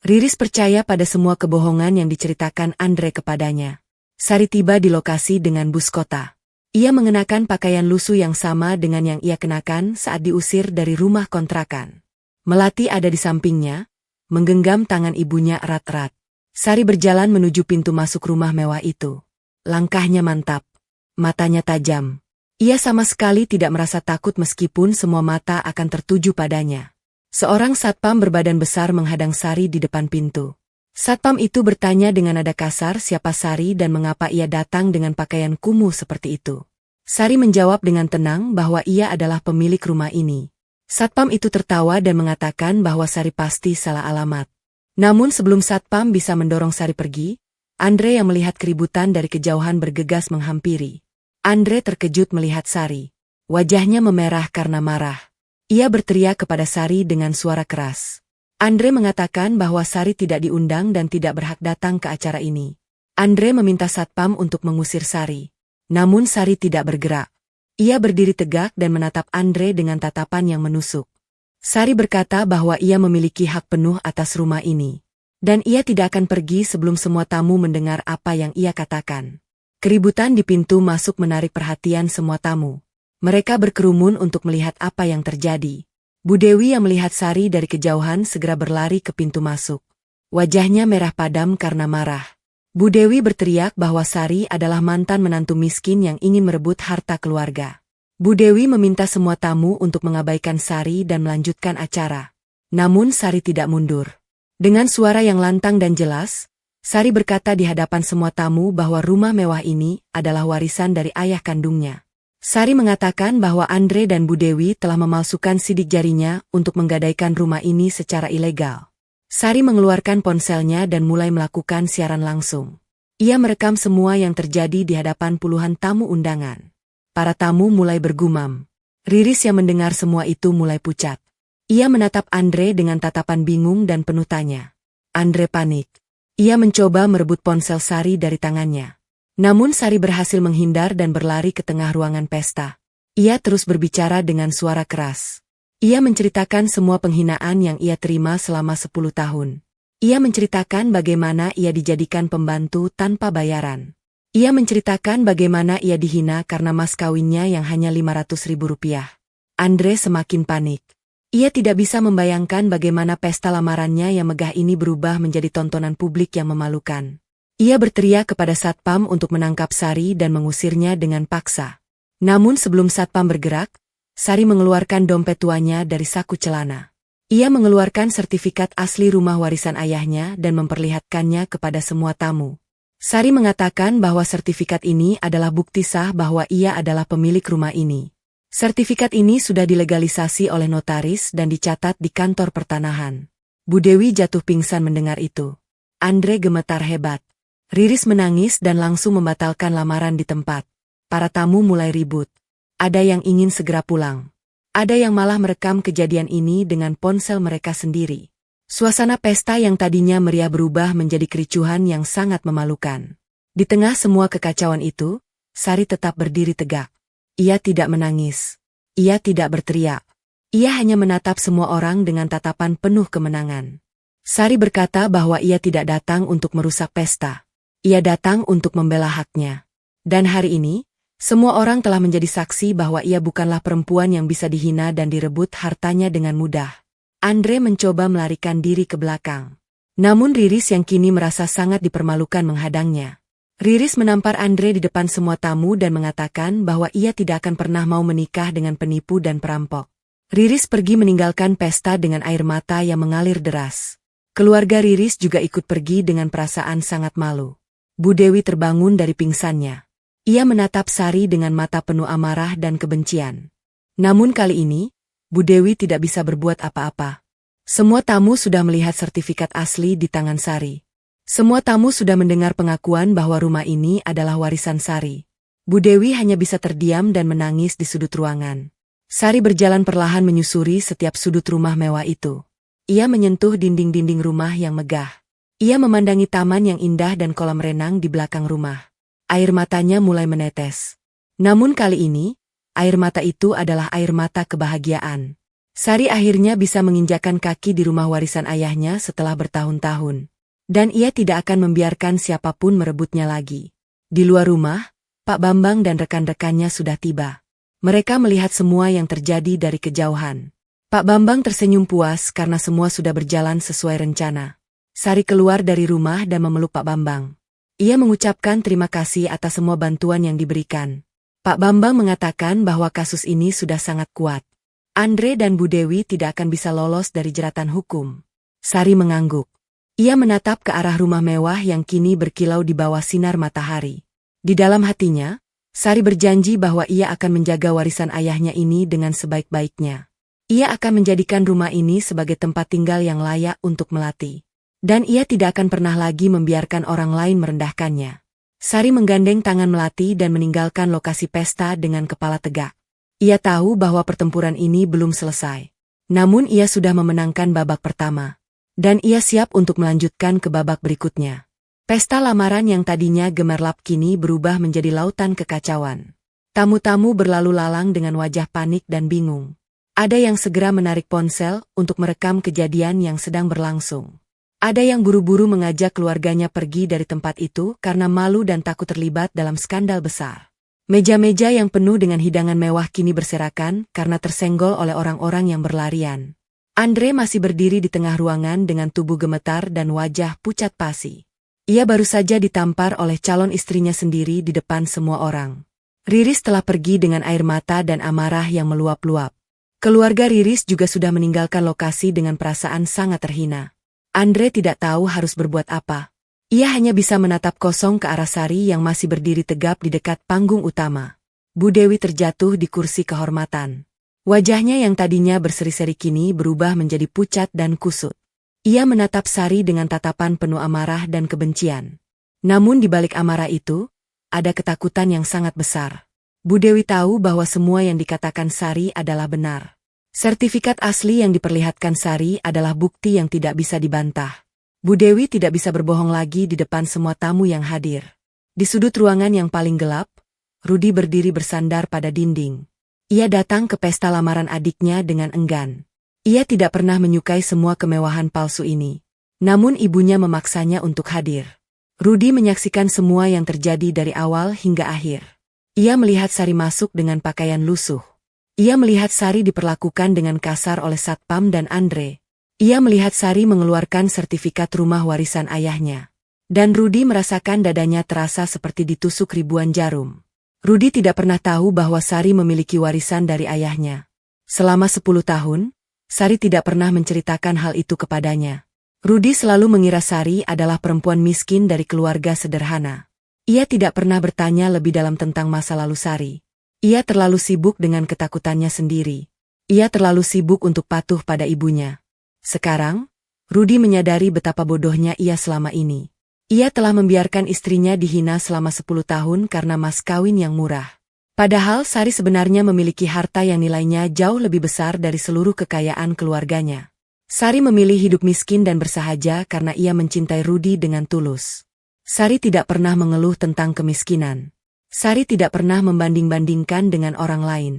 Riris percaya pada semua kebohongan yang diceritakan Andre kepadanya. Sari tiba di lokasi dengan bus kota. Ia mengenakan pakaian lusuh yang sama dengan yang ia kenakan saat diusir dari rumah kontrakan. Melati ada di sampingnya, menggenggam tangan ibunya erat-erat. Sari berjalan menuju pintu masuk rumah mewah itu. Langkahnya mantap, matanya tajam. Ia sama sekali tidak merasa takut meskipun semua mata akan tertuju padanya. Seorang satpam berbadan besar menghadang Sari di depan pintu. Satpam itu bertanya dengan nada kasar siapa Sari dan mengapa ia datang dengan pakaian kumuh seperti itu. Sari menjawab dengan tenang bahwa ia adalah pemilik rumah ini. Satpam itu tertawa dan mengatakan bahwa Sari pasti salah alamat. Namun sebelum satpam bisa mendorong Sari pergi, Andre yang melihat keributan dari kejauhan bergegas menghampiri. Andre terkejut melihat Sari. Wajahnya memerah karena marah. Ia berteriak kepada Sari dengan suara keras. Andre mengatakan bahwa Sari tidak diundang dan tidak berhak datang ke acara ini. Andre meminta satpam untuk mengusir Sari. Namun Sari tidak bergerak. Ia berdiri tegak dan menatap Andre dengan tatapan yang menusuk. Sari berkata bahwa ia memiliki hak penuh atas rumah ini. Dan ia tidak akan pergi sebelum semua tamu mendengar apa yang ia katakan. Keributan di pintu masuk menarik perhatian semua tamu. Mereka berkerumun untuk melihat apa yang terjadi. Bu Dewi yang melihat Sari dari kejauhan segera berlari ke pintu masuk. Wajahnya merah padam karena marah. Bu Dewi berteriak bahwa Sari adalah mantan menantu miskin yang ingin merebut harta keluarga. Bu Dewi meminta semua tamu untuk mengabaikan Sari dan melanjutkan acara. Namun Sari tidak mundur. Dengan suara yang lantang dan jelas, Sari berkata di hadapan semua tamu bahwa rumah mewah ini adalah warisan dari ayah kandungnya. Sari mengatakan bahwa Andre dan Bu Dewi telah memalsukan sidik jarinya untuk menggadaikan rumah ini secara ilegal. Sari mengeluarkan ponselnya dan mulai melakukan siaran langsung. Ia merekam semua yang terjadi di hadapan puluhan tamu undangan. Para tamu mulai bergumam. Riris yang mendengar semua itu mulai pucat. Ia menatap Andre dengan tatapan bingung dan penuh tanya. Andre panik. Ia mencoba merebut ponsel Sari dari tangannya. Namun Sari berhasil menghindar dan berlari ke tengah ruangan pesta. Ia terus berbicara dengan suara keras. Ia menceritakan semua penghinaan yang ia terima selama 10 tahun. Ia menceritakan bagaimana ia dijadikan pembantu tanpa bayaran. Ia menceritakan bagaimana ia dihina karena mas kawinnya yang hanya 500.000 rupiah. Andre semakin panik. Ia tidak bisa membayangkan bagaimana pesta lamarannya yang megah ini berubah menjadi tontonan publik yang memalukan. Ia berteriak kepada Satpam untuk menangkap Sari dan mengusirnya dengan paksa. Namun sebelum Satpam bergerak, Sari mengeluarkan dompet tuanya dari saku celana. Ia mengeluarkan sertifikat asli rumah warisan ayahnya dan memperlihatkannya kepada semua tamu. Sari mengatakan bahwa sertifikat ini adalah bukti sah bahwa ia adalah pemilik rumah ini. Sertifikat ini sudah dilegalisasi oleh notaris dan dicatat di kantor pertanahan. Bu Dewi jatuh pingsan mendengar itu. Andre gemetar hebat. Riris menangis dan langsung membatalkan lamaran di tempat. Para tamu mulai ribut. Ada yang ingin segera pulang. Ada yang malah merekam kejadian ini dengan ponsel mereka sendiri. Suasana pesta yang tadinya meriah berubah menjadi kericuhan yang sangat memalukan. Di tengah semua kekacauan itu, Sari tetap berdiri tegak. Ia tidak menangis. Ia tidak berteriak. Ia hanya menatap semua orang dengan tatapan penuh kemenangan. Sari berkata bahwa ia tidak datang untuk merusak pesta. Ia datang untuk membela haknya. Dan hari ini, semua orang telah menjadi saksi bahwa ia bukanlah perempuan yang bisa dihina dan direbut hartanya dengan mudah. Andre mencoba melarikan diri ke belakang. Namun Riris yang kini merasa sangat dipermalukan menghadangnya. Riris menampar Andre di depan semua tamu dan mengatakan bahwa ia tidak akan pernah mau menikah dengan penipu dan perampok. Riris pergi meninggalkan pesta dengan air mata yang mengalir deras. Keluarga Riris juga ikut pergi dengan perasaan sangat malu. Bu Dewi terbangun dari pingsannya. Ia menatap Sari dengan mata penuh amarah dan kebencian. Namun kali ini, Bu Dewi tidak bisa berbuat apa-apa. Semua tamu sudah melihat sertifikat asli di tangan Sari. Semua tamu sudah mendengar pengakuan bahwa rumah ini adalah warisan Sari. Bu Dewi hanya bisa terdiam dan menangis di sudut ruangan. Sari berjalan perlahan menyusuri setiap sudut rumah mewah itu. Ia menyentuh dinding-dinding rumah yang megah. Ia memandangi taman yang indah dan kolam renang di belakang rumah. Air matanya mulai menetes. Namun kali ini, air mata itu adalah air mata kebahagiaan. Sari akhirnya bisa menginjakan kaki di rumah warisan ayahnya setelah bertahun-tahun. Dan ia tidak akan membiarkan siapapun merebutnya lagi. Di luar rumah, Pak Bambang dan rekan-rekannya sudah tiba. Mereka melihat semua yang terjadi dari kejauhan. Pak Bambang tersenyum puas karena semua sudah berjalan sesuai rencana. Sari keluar dari rumah dan memeluk Pak Bambang. Ia mengucapkan terima kasih atas semua bantuan yang diberikan. Pak Bambang mengatakan bahwa kasus ini sudah sangat kuat. Andre dan Bu Dewi tidak akan bisa lolos dari jeratan hukum. Sari mengangguk. Ia menatap ke arah rumah mewah yang kini berkilau di bawah sinar matahari. Di dalam hatinya, Sari berjanji bahwa ia akan menjaga warisan ayahnya ini dengan sebaik-baiknya. Ia akan menjadikan rumah ini sebagai tempat tinggal yang layak untuk Melati. Dan ia tidak akan pernah lagi membiarkan orang lain merendahkannya. Sari menggandeng tangan Melati dan meninggalkan lokasi pesta dengan kepala tegak. Ia tahu bahwa pertempuran ini belum selesai. Namun ia sudah memenangkan babak pertama. Dan ia siap untuk melanjutkan ke babak berikutnya. Pesta lamaran yang tadinya gemerlap kini berubah menjadi lautan kekacauan. Tamu-tamu berlalu lalang dengan wajah panik dan bingung. Ada yang segera menarik ponsel untuk merekam kejadian yang sedang berlangsung. Ada yang buru-buru mengajak keluarganya pergi dari tempat itu karena malu dan takut terlibat dalam skandal besar. Meja-meja yang penuh dengan hidangan mewah kini berserakan karena tersenggol oleh orang-orang yang berlarian. Andre masih berdiri di tengah ruangan dengan tubuh gemetar dan wajah pucat pasi. Ia baru saja ditampar oleh calon istrinya sendiri di depan semua orang. Riris telah pergi dengan air mata dan amarah yang meluap-luap. Keluarga Riris juga sudah meninggalkan lokasi dengan perasaan sangat terhina. Andre tidak tahu harus berbuat apa. Ia hanya bisa menatap kosong ke arah Sari yang masih berdiri tegap di dekat panggung utama. Bu Dewi terjatuh di kursi kehormatan. Wajahnya yang tadinya berseri-seri kini berubah menjadi pucat dan kusut. Ia menatap Sari dengan tatapan penuh amarah dan kebencian. Namun di balik amarah itu, ada ketakutan yang sangat besar. Bu Dewi tahu bahwa semua yang dikatakan Sari adalah benar. Sertifikat asli yang diperlihatkan Sari adalah bukti yang tidak bisa dibantah. Bu Dewi tidak bisa berbohong lagi di depan semua tamu yang hadir. Di sudut ruangan yang paling gelap, Rudi berdiri bersandar pada dinding. Ia datang ke pesta lamaran adiknya dengan enggan. Ia tidak pernah menyukai semua kemewahan palsu ini. Namun ibunya memaksanya untuk hadir. Rudi menyaksikan semua yang terjadi dari awal hingga akhir. Ia melihat Sari masuk dengan pakaian lusuh. Ia melihat Sari diperlakukan dengan kasar oleh Satpam dan Andre. Ia melihat Sari mengeluarkan sertifikat rumah warisan ayahnya. Dan Rudi merasakan dadanya terasa seperti ditusuk ribuan jarum. Rudi tidak pernah tahu bahwa Sari memiliki warisan dari ayahnya. Selama 10 tahun, Sari tidak pernah menceritakan hal itu kepadanya. Rudi selalu mengira Sari adalah perempuan miskin dari keluarga sederhana. Ia tidak pernah bertanya lebih dalam tentang masa lalu Sari. Ia terlalu sibuk dengan ketakutannya sendiri. Ia terlalu sibuk untuk patuh pada ibunya. Sekarang, Rudi menyadari betapa bodohnya ia selama ini. Ia telah membiarkan istrinya dihina selama 10 tahun karena mas kawin yang murah. Padahal Sari sebenarnya memiliki harta yang nilainya jauh lebih besar dari seluruh kekayaan keluarganya. Sari memilih hidup miskin dan bersahaja karena ia mencintai Rudi dengan tulus. Sari tidak pernah mengeluh tentang kemiskinan. Sari tidak pernah membanding-bandingkan dengan orang lain.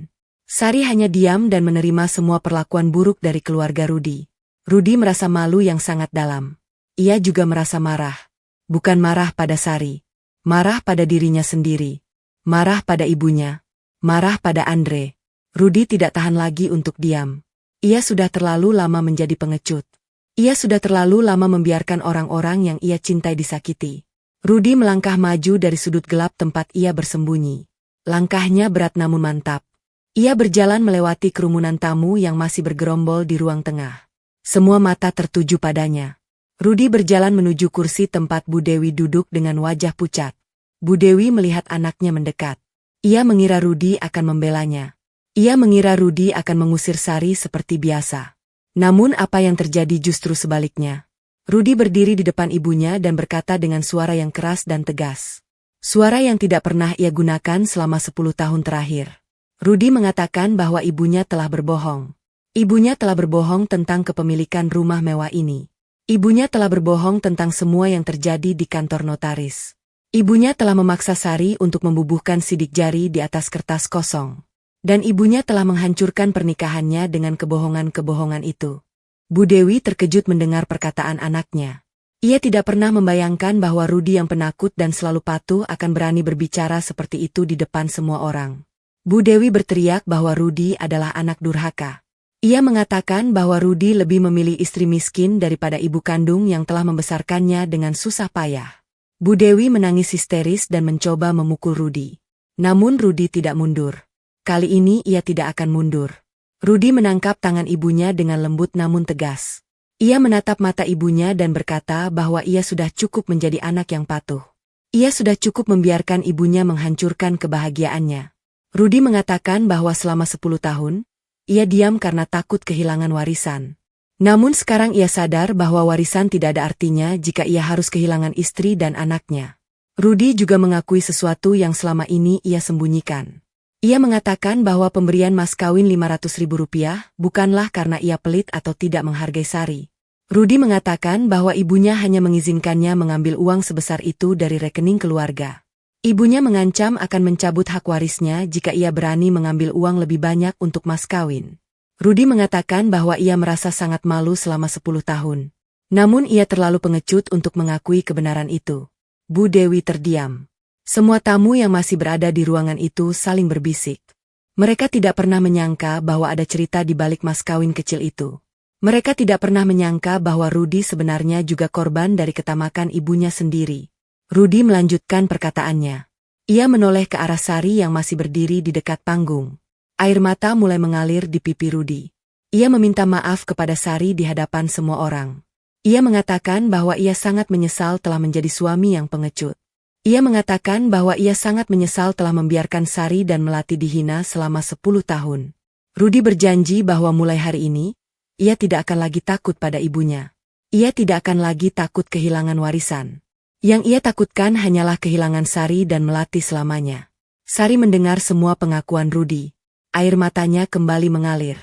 Sari hanya diam dan menerima semua perlakuan buruk dari keluarga Rudi. Rudi merasa malu yang sangat dalam. Ia juga merasa marah. Bukan marah pada Sari. Marah pada dirinya sendiri. Marah pada ibunya. Marah pada Andre. Rudi tidak tahan lagi untuk diam. Ia sudah terlalu lama menjadi pengecut. Ia sudah terlalu lama membiarkan orang-orang yang ia cintai disakiti. Rudi melangkah maju dari sudut gelap tempat ia bersembunyi. Langkahnya berat namun mantap. Ia berjalan melewati kerumunan tamu yang masih bergerombol di ruang tengah. Semua mata tertuju padanya. Rudi berjalan menuju kursi tempat Bu Dewi duduk dengan wajah pucat. Bu Dewi melihat anaknya mendekat. Ia mengira Rudi akan membelanya. Ia mengira Rudi akan mengusir Sari seperti biasa. Namun apa yang terjadi justru sebaliknya. Rudi berdiri di depan ibunya dan berkata dengan suara yang keras dan tegas. Suara yang tidak pernah ia gunakan selama 10 tahun terakhir. Rudi mengatakan bahwa ibunya telah berbohong. Ibunya telah berbohong tentang kepemilikan rumah mewah ini. Ibunya telah berbohong tentang semua yang terjadi di kantor notaris. Ibunya telah memaksa Sari untuk membubuhkan sidik jari di atas kertas kosong. Dan ibunya telah menghancurkan pernikahannya dengan kebohongan-kebohongan itu. Bu Dewi terkejut mendengar perkataan anaknya. Ia tidak pernah membayangkan bahwa Rudi yang penakut dan selalu patuh akan berani berbicara seperti itu di depan semua orang. Bu Dewi berteriak bahwa Rudi adalah anak durhaka. Ia mengatakan bahwa Rudi lebih memilih istri miskin daripada ibu kandung yang telah membesarkannya dengan susah payah. Bu Dewi menangis histeris dan mencoba memukul Rudi. Namun Rudi tidak mundur. Kali ini ia tidak akan mundur. Rudi menangkap tangan ibunya dengan lembut namun tegas. Ia menatap mata ibunya dan berkata bahwa ia sudah cukup menjadi anak yang patuh. Ia sudah cukup membiarkan ibunya menghancurkan kebahagiaannya. Rudi mengatakan bahwa selama 10 tahun, ia diam karena takut kehilangan warisan. Namun sekarang ia sadar bahwa warisan tidak ada artinya jika ia harus kehilangan istri dan anaknya. Rudi juga mengakui sesuatu yang selama ini ia sembunyikan. Ia mengatakan bahwa pemberian mas kawin Rp500.000 bukanlah karena ia pelit atau tidak menghargai Sari. Rudi mengatakan bahwa ibunya hanya mengizinkannya mengambil uang sebesar itu dari rekening keluarga. Ibunya mengancam akan mencabut hak warisnya jika ia berani mengambil uang lebih banyak untuk mas kawin. Rudi mengatakan bahwa ia merasa sangat malu selama 10 tahun. Namun ia terlalu pengecut untuk mengakui kebenaran itu. Bu Dewi terdiam. Semua tamu yang masih berada di ruangan itu saling berbisik. Mereka tidak pernah menyangka bahwa ada cerita di balik mas kawin kecil itu. Mereka tidak pernah menyangka bahwa Rudi sebenarnya juga korban dari ketamakan ibunya sendiri. Rudi melanjutkan perkataannya. Ia menoleh ke arah Sari yang masih berdiri di dekat panggung. Air mata mulai mengalir di pipi Rudi. Ia meminta maaf kepada Sari di hadapan semua orang. Ia mengatakan bahwa ia sangat menyesal telah menjadi suami yang pengecut. Ia mengatakan bahwa ia sangat menyesal telah membiarkan Sari dan Melati dihina selama 10 tahun. Rudi berjanji bahwa mulai hari ini, ia tidak akan lagi takut pada ibunya. Ia tidak akan lagi takut kehilangan warisan. Yang ia takutkan hanyalah kehilangan Sari dan Melati selamanya. Sari mendengar semua pengakuan Rudi. Air matanya kembali mengalir.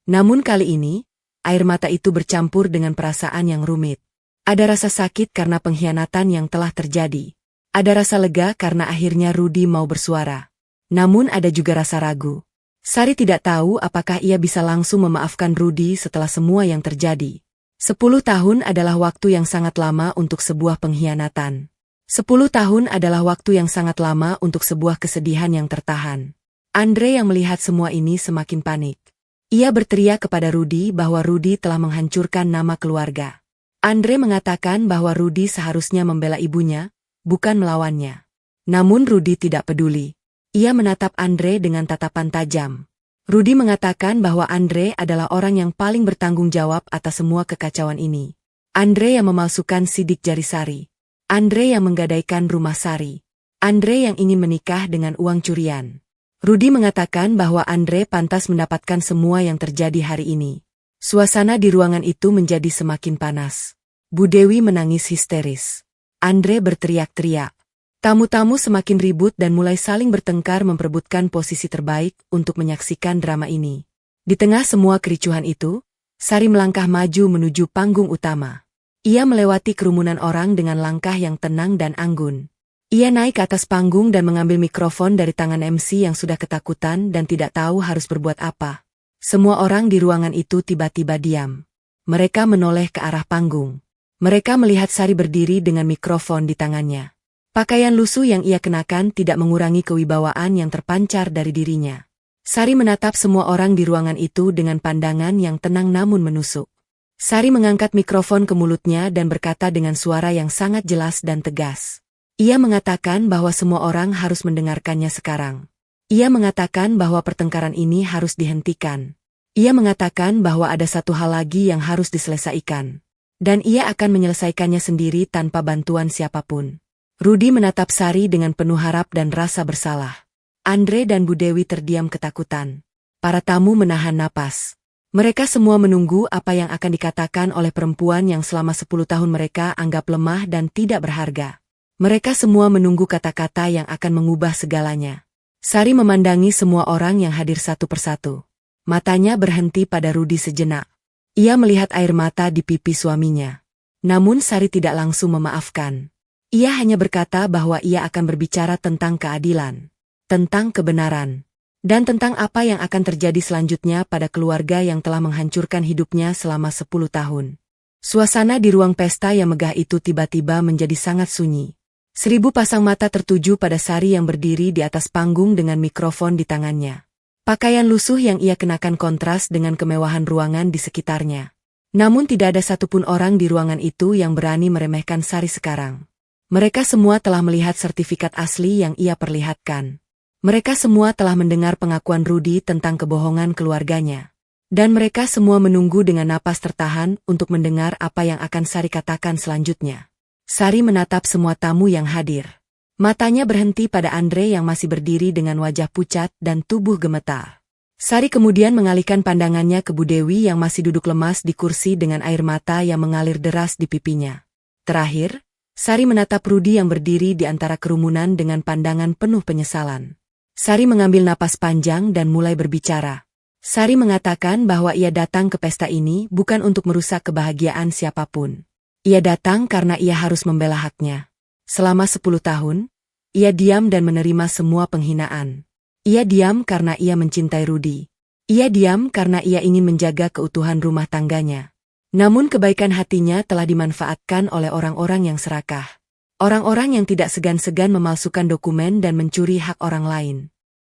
Namun kali ini, air mata itu bercampur dengan perasaan yang rumit. Ada rasa sakit karena pengkhianatan yang telah terjadi. Ada rasa lega karena akhirnya Rudi mau bersuara. Namun ada juga rasa ragu. Sari tidak tahu apakah ia bisa langsung memaafkan Rudi setelah semua yang terjadi. 10 tahun adalah waktu yang sangat lama untuk sebuah pengkhianatan. 10 tahun adalah waktu yang sangat lama untuk sebuah kesedihan yang tertahan. Andre yang melihat semua ini semakin panik. Ia berteriak kepada Rudy bahwa Rudy telah menghancurkan nama keluarga. Andre mengatakan bahwa Rudy seharusnya membela ibunya, bukan melawannya. Namun Rudy tidak peduli. Ia menatap Andre dengan tatapan tajam. Rudy mengatakan bahwa Andre adalah orang yang paling bertanggung jawab atas semua kekacauan ini. Andre yang memalsukan sidik jari Sari. Andre yang menggadaikan rumah Sari. Andre yang ingin menikah dengan uang curian. Rudy mengatakan bahwa Andre pantas mendapatkan semua yang terjadi hari ini. Suasana di ruangan itu menjadi semakin panas. Bu Dewi menangis histeris. Andre berteriak-teriak. Tamu-tamu semakin ribut dan mulai saling bertengkar memperebutkan posisi terbaik untuk menyaksikan drama ini. Di tengah semua kericuhan itu, Sari melangkah maju menuju panggung utama. Ia melewati kerumunan orang dengan langkah yang tenang dan anggun. Ia naik ke atas panggung dan mengambil mikrofon dari tangan MC yang sudah ketakutan dan tidak tahu harus berbuat apa. Semua orang di ruangan itu tiba-tiba diam. Mereka menoleh ke arah panggung. Mereka melihat Sari berdiri dengan mikrofon di tangannya. Pakaian lusuh yang ia kenakan tidak mengurangi kewibawaan yang terpancar dari dirinya. Sari menatap semua orang di ruangan itu dengan pandangan yang tenang namun menusuk. Sari mengangkat mikrofon ke mulutnya dan berkata dengan suara yang sangat jelas dan tegas. Ia mengatakan bahwa semua orang harus mendengarkannya sekarang. Ia mengatakan bahwa pertengkaran ini harus dihentikan. Ia mengatakan bahwa ada satu hal lagi yang harus diselesaikan. Dan ia akan menyelesaikannya sendiri tanpa bantuan siapapun. Rudy menatap Sari dengan penuh harap dan rasa bersalah. Andre dan Bu Dewi terdiam ketakutan. Para tamu menahan napas. Mereka semua menunggu apa yang akan dikatakan oleh perempuan yang selama 10 tahun mereka anggap lemah dan tidak berharga. Mereka semua menunggu kata-kata yang akan mengubah segalanya. Sari memandangi semua orang yang hadir satu persatu. Matanya berhenti pada Rudy sejenak. Ia melihat air mata di pipi suaminya. Namun Sari tidak langsung memaafkan. Ia hanya berkata bahwa ia akan berbicara tentang keadilan, tentang kebenaran, dan tentang apa yang akan terjadi selanjutnya pada keluarga yang telah menghancurkan hidupnya selama 10 tahun. Suasana di ruang pesta yang megah itu tiba-tiba menjadi sangat sunyi. 1000 pasang mata tertuju pada Sari yang berdiri di atas panggung dengan mikrofon di tangannya. Pakaian lusuh yang ia kenakan kontras dengan kemewahan ruangan di sekitarnya. Namun tidak ada satupun orang di ruangan itu yang berani meremehkan Sari sekarang. Mereka semua telah melihat sertifikat asli yang ia perlihatkan. Mereka semua telah mendengar pengakuan Rudy tentang kebohongan keluarganya. Dan mereka semua menunggu dengan napas tertahan untuk mendengar apa yang akan Sari katakan selanjutnya. Sari menatap semua tamu yang hadir. Matanya berhenti pada Andre yang masih berdiri dengan wajah pucat dan tubuh gemetar. Sari kemudian mengalihkan pandangannya ke Bu Dewi yang masih duduk lemas di kursi dengan air mata yang mengalir deras di pipinya. Terakhir, Sari menatap Rudy yang berdiri di antara kerumunan dengan pandangan penuh penyesalan. Sari mengambil napas panjang dan mulai berbicara. Sari mengatakan bahwa ia datang ke pesta ini bukan untuk merusak kebahagiaan siapapun. Ia datang karena ia harus membela haknya. Selama 10 tahun, ia diam dan menerima semua penghinaan. Ia diam karena ia mencintai Rudy. Ia diam karena ia ingin menjaga keutuhan rumah tangganya. Namun kebaikan hatinya telah dimanfaatkan oleh orang-orang yang serakah. Orang-orang yang tidak segan-segan memalsukan dokumen dan mencuri hak orang lain.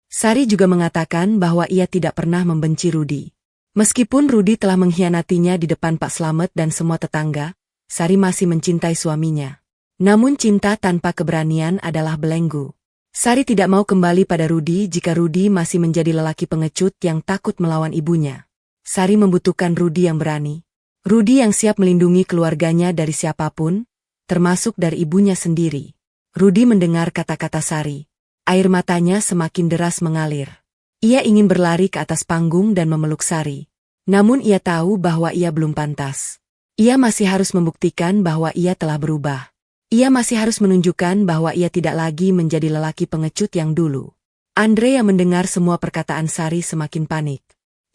Sari juga mengatakan bahwa ia tidak pernah membenci Rudy. Meskipun Rudy telah mengkhianatinya di depan Pak Slamet dan semua tetangga, Sari masih mencintai suaminya. Namun cinta tanpa keberanian adalah belenggu. Sari tidak mau kembali pada Rudy jika Rudy masih menjadi lelaki pengecut yang takut melawan ibunya. Sari membutuhkan Rudy yang berani. Rudy yang siap melindungi keluarganya dari siapapun, termasuk dari ibunya sendiri. Rudy mendengar kata-kata Sari. Air matanya semakin deras mengalir. Ia ingin berlari ke atas panggung dan memeluk Sari. Namun ia tahu bahwa ia belum pantas. Ia masih harus membuktikan bahwa ia telah berubah. Ia masih harus menunjukkan bahwa ia tidak lagi menjadi lelaki pengecut yang dulu. Andre yang mendengar semua perkataan Sari semakin panik.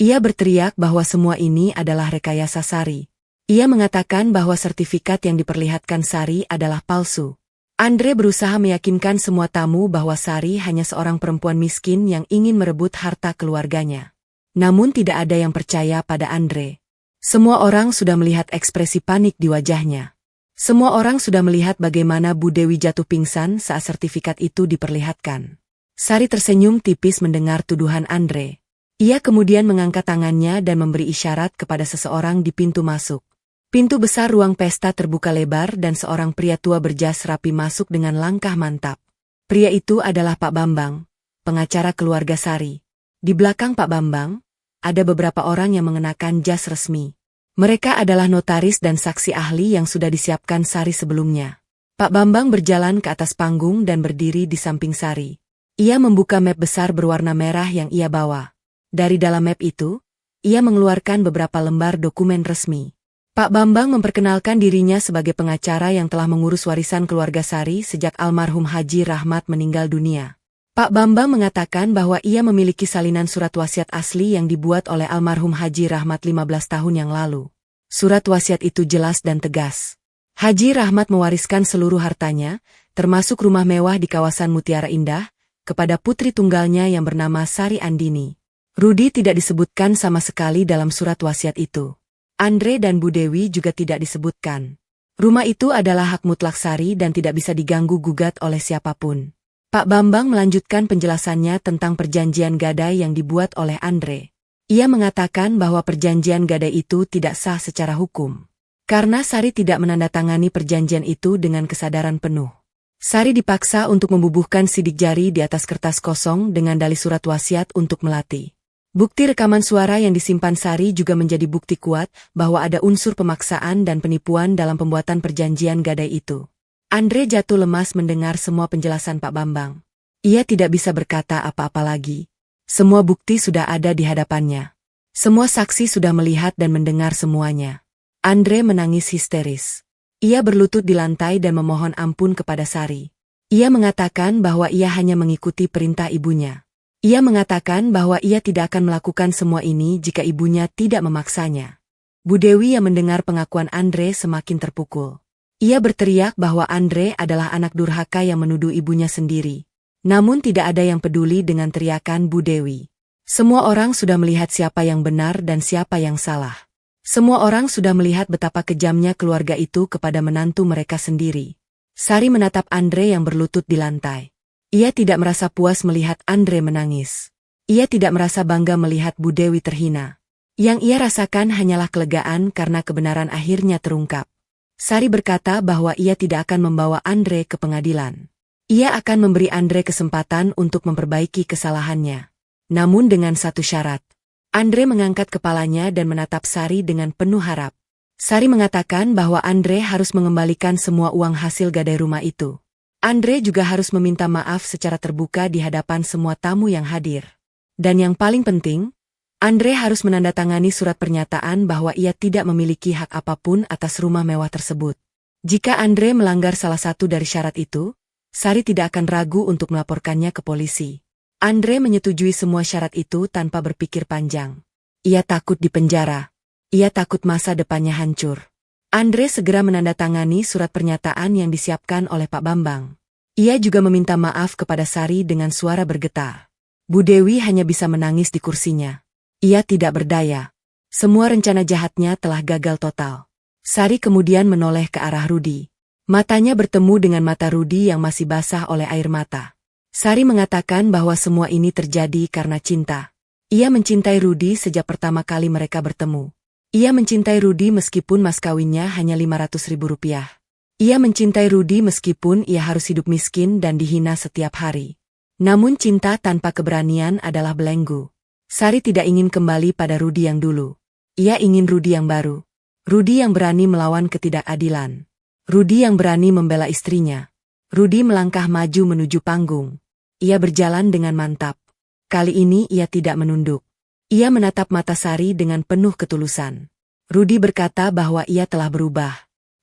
Ia berteriak bahwa semua ini adalah rekayasa Sari. Ia mengatakan bahwa sertifikat yang diperlihatkan Sari adalah palsu. Andre berusaha meyakinkan semua tamu bahwa Sari hanya seorang perempuan miskin yang ingin merebut harta keluarganya. Namun tidak ada yang percaya pada Andre. Semua orang sudah melihat ekspresi panik di wajahnya. Semua orang sudah melihat bagaimana Bu Dewi jatuh pingsan saat sertifikat itu diperlihatkan. Sari tersenyum tipis mendengar tuduhan Andre. Ia kemudian mengangkat tangannya dan memberi isyarat kepada seseorang di pintu masuk. Pintu besar ruang pesta terbuka lebar dan seorang pria tua berjas rapi masuk dengan langkah mantap. Pria itu adalah Pak Bambang, pengacara keluarga Sari. Di belakang Pak Bambang, ada beberapa orang yang mengenakan jas resmi. Mereka adalah notaris dan saksi ahli yang sudah disiapkan Sari sebelumnya. Pak Bambang berjalan ke atas panggung dan berdiri di samping Sari. Ia membuka map besar berwarna merah yang ia bawa. Dari dalam map itu, ia mengeluarkan beberapa lembar dokumen resmi. Pak Bambang memperkenalkan dirinya sebagai pengacara yang telah mengurus warisan keluarga Sari sejak almarhum Haji Rahmat meninggal dunia. Pak Bambang mengatakan bahwa ia memiliki salinan surat wasiat asli yang dibuat oleh almarhum Haji Rahmat 15 tahun yang lalu. Surat wasiat itu jelas dan tegas. Haji Rahmat mewariskan seluruh hartanya, termasuk rumah mewah di kawasan Mutiara Indah, kepada putri tunggalnya yang bernama Sari Andini. Rudi tidak disebutkan sama sekali dalam surat wasiat itu. Andre dan Bu Dewi juga tidak disebutkan. Rumah itu adalah hak mutlak Sari dan tidak bisa diganggu-gugat oleh siapapun. Pak Bambang melanjutkan penjelasannya tentang perjanjian gadai yang dibuat oleh Andre. Ia mengatakan bahwa perjanjian gadai itu tidak sah secara hukum. Karena Sari tidak menandatangani perjanjian itu dengan kesadaran penuh. Sari dipaksa untuk membubuhkan sidik jari di atas kertas kosong dengan dalih surat wasiat untuk melati. Bukti rekaman suara yang disimpan Sari juga menjadi bukti kuat bahwa ada unsur pemaksaan dan penipuan dalam pembuatan perjanjian gadai itu. Andre jatuh lemas mendengar semua penjelasan Pak Bambang. Ia tidak bisa berkata apa-apa lagi. Semua bukti sudah ada di hadapannya. Semua saksi sudah melihat dan mendengar semuanya. Andre menangis histeris. Ia berlutut di lantai dan memohon ampun kepada Sari. Ia mengatakan bahwa ia hanya mengikuti perintah ibunya. Ia mengatakan bahwa ia tidak akan melakukan semua ini jika ibunya tidak memaksanya. Bu Dewi yang mendengar pengakuan Andre semakin terpukul. Ia berteriak bahwa Andre adalah anak durhaka yang menuduh ibunya sendiri. Namun tidak ada yang peduli dengan teriakan Bu Dewi. Semua orang sudah melihat siapa yang benar dan siapa yang salah. Semua orang sudah melihat betapa kejamnya keluarga itu kepada menantu mereka sendiri. Sari menatap Andre yang berlutut di lantai. Ia tidak merasa puas melihat Andre menangis. Ia tidak merasa bangga melihat Bu Dewi terhina. Yang ia rasakan hanyalah kelegaan karena kebenaran akhirnya terungkap. Sari berkata bahwa ia tidak akan membawa Andre ke pengadilan. Ia akan memberi Andre kesempatan untuk memperbaiki kesalahannya. Namun dengan satu syarat. Andre mengangkat kepalanya dan menatap Sari dengan penuh harap. Sari mengatakan bahwa Andre harus mengembalikan semua uang hasil gadai rumah itu. Andre juga harus meminta maaf secara terbuka di hadapan semua tamu yang hadir. Dan yang paling penting, Andre harus menandatangani surat pernyataan bahwa ia tidak memiliki hak apapun atas rumah mewah tersebut. Jika Andre melanggar salah satu dari syarat itu, Sari tidak akan ragu untuk melaporkannya ke polisi. Andre menyetujui semua syarat itu tanpa berpikir panjang. Ia takut dipenjara. Ia takut masa depannya hancur. Andre segera menandatangani surat pernyataan yang disiapkan oleh Pak Bambang. Ia juga meminta maaf kepada Sari dengan suara bergetar. Bu Dewi hanya bisa menangis di kursinya. Ia tidak berdaya. Semua rencana jahatnya telah gagal total. Sari kemudian menoleh ke arah Rudi. Matanya bertemu dengan mata Rudi yang masih basah oleh air mata. Sari mengatakan bahwa semua ini terjadi karena cinta. Ia mencintai Rudi sejak pertama kali mereka bertemu. Ia mencintai Rudi meskipun mas kawinnya hanya 500.000 rupiah. Ia mencintai Rudi meskipun ia harus hidup miskin dan dihina setiap hari. Namun cinta tanpa keberanian adalah belenggu. Sari tidak ingin kembali pada Rudi yang dulu. Ia ingin Rudi yang baru. Rudi yang berani melawan ketidakadilan. Rudi yang berani membela istrinya. Rudi melangkah maju menuju panggung. Ia berjalan dengan mantap. Kali ini ia tidak menunduk. Ia menatap mata Sari dengan penuh ketulusan. Rudi berkata bahwa ia telah berubah.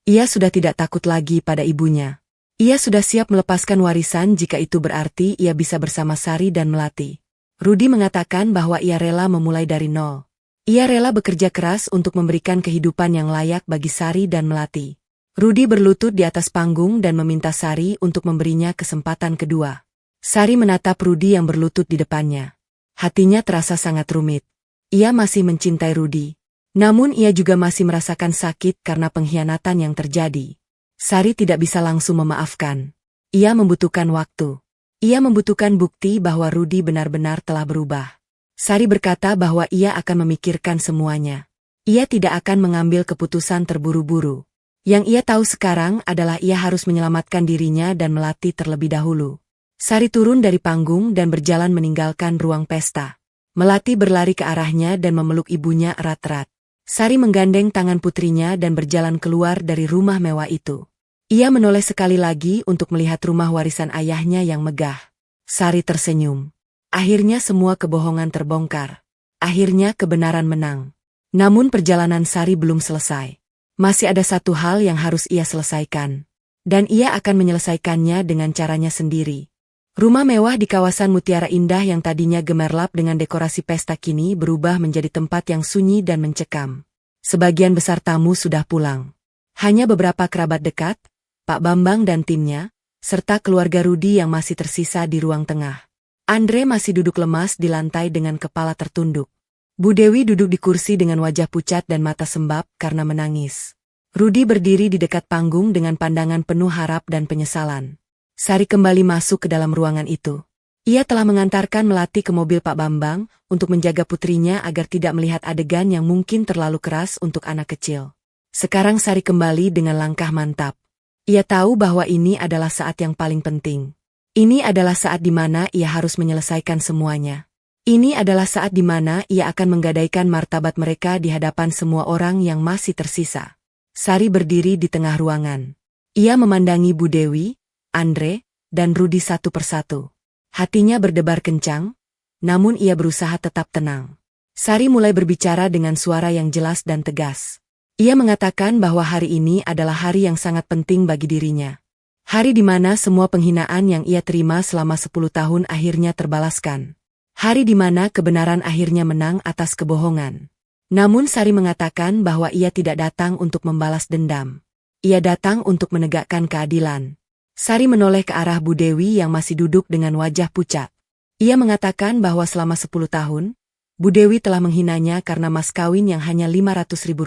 Ia sudah tidak takut lagi pada ibunya. Ia sudah siap melepaskan warisan jika itu berarti ia bisa bersama Sari dan Melati. Rudi mengatakan bahwa ia rela memulai dari nol. Ia rela bekerja keras untuk memberikan kehidupan yang layak bagi Sari dan Melati. Rudi berlutut di atas panggung dan meminta Sari untuk memberinya kesempatan kedua. Sari menatap Rudi yang berlutut di depannya. Hatinya terasa sangat rumit. Ia masih mencintai Rudi. Namun ia juga masih merasakan sakit karena pengkhianatan yang terjadi. Sari tidak bisa langsung memaafkan. Ia membutuhkan waktu. Ia membutuhkan bukti bahwa Rudi benar-benar telah berubah. Sari berkata bahwa ia akan memikirkan semuanya. Ia tidak akan mengambil keputusan terburu-buru. Yang ia tahu sekarang adalah ia harus menyelamatkan dirinya dan melatih terlebih dahulu. Sari turun dari panggung dan berjalan meninggalkan ruang pesta. Melati berlari ke arahnya dan memeluk ibunya erat-erat. Sari menggandeng tangan putrinya dan berjalan keluar dari rumah mewah itu. Ia menoleh sekali lagi untuk melihat rumah warisan ayahnya yang megah. Sari tersenyum. Akhirnya semua kebohongan terbongkar. Akhirnya kebenaran menang. Namun perjalanan Sari belum selesai. Masih ada satu hal yang harus ia selesaikan. Dan ia akan menyelesaikannya dengan caranya sendiri. Rumah mewah di kawasan Mutiara Indah yang tadinya gemerlap dengan dekorasi pesta kini berubah menjadi tempat yang sunyi dan mencekam. Sebagian besar tamu sudah pulang. Hanya beberapa kerabat dekat, Pak Bambang dan timnya, serta keluarga Rudi yang masih tersisa di ruang tengah. Andre masih duduk lemas di lantai dengan kepala tertunduk. Bu Dewi duduk di kursi dengan wajah pucat dan mata sembab karena menangis. Rudi berdiri di dekat panggung dengan pandangan penuh harap dan penyesalan. Sari kembali masuk ke dalam ruangan itu. Ia telah mengantarkan Melati ke mobil Pak Bambang untuk menjaga putrinya agar tidak melihat adegan yang mungkin terlalu keras untuk anak kecil. Sekarang Sari kembali dengan langkah mantap. Ia tahu bahwa ini adalah saat yang paling penting. Ini adalah saat di mana ia harus menyelesaikan semuanya. Ini adalah saat di mana ia akan menggadaikan martabat mereka di hadapan semua orang yang masih tersisa. Sari berdiri di tengah ruangan. Ia memandangi Bu Dewi, Andre, dan Rudi satu persatu. Hatinya berdebar kencang, namun ia berusaha tetap tenang. Sari mulai berbicara dengan suara yang jelas dan tegas. Ia mengatakan bahwa hari ini adalah hari yang sangat penting bagi dirinya. Hari di mana semua penghinaan yang ia terima selama 10 tahun akhirnya terbalaskan. Hari di mana kebenaran akhirnya menang atas kebohongan. Namun Sari mengatakan bahwa ia tidak datang untuk membalas dendam. Ia datang untuk menegakkan keadilan. Sari menoleh ke arah Bu Dewi yang masih duduk dengan wajah pucat. Ia mengatakan bahwa selama 10 tahun, Bu Dewi telah menghinanya karena mas kawin yang hanya Rp500.000.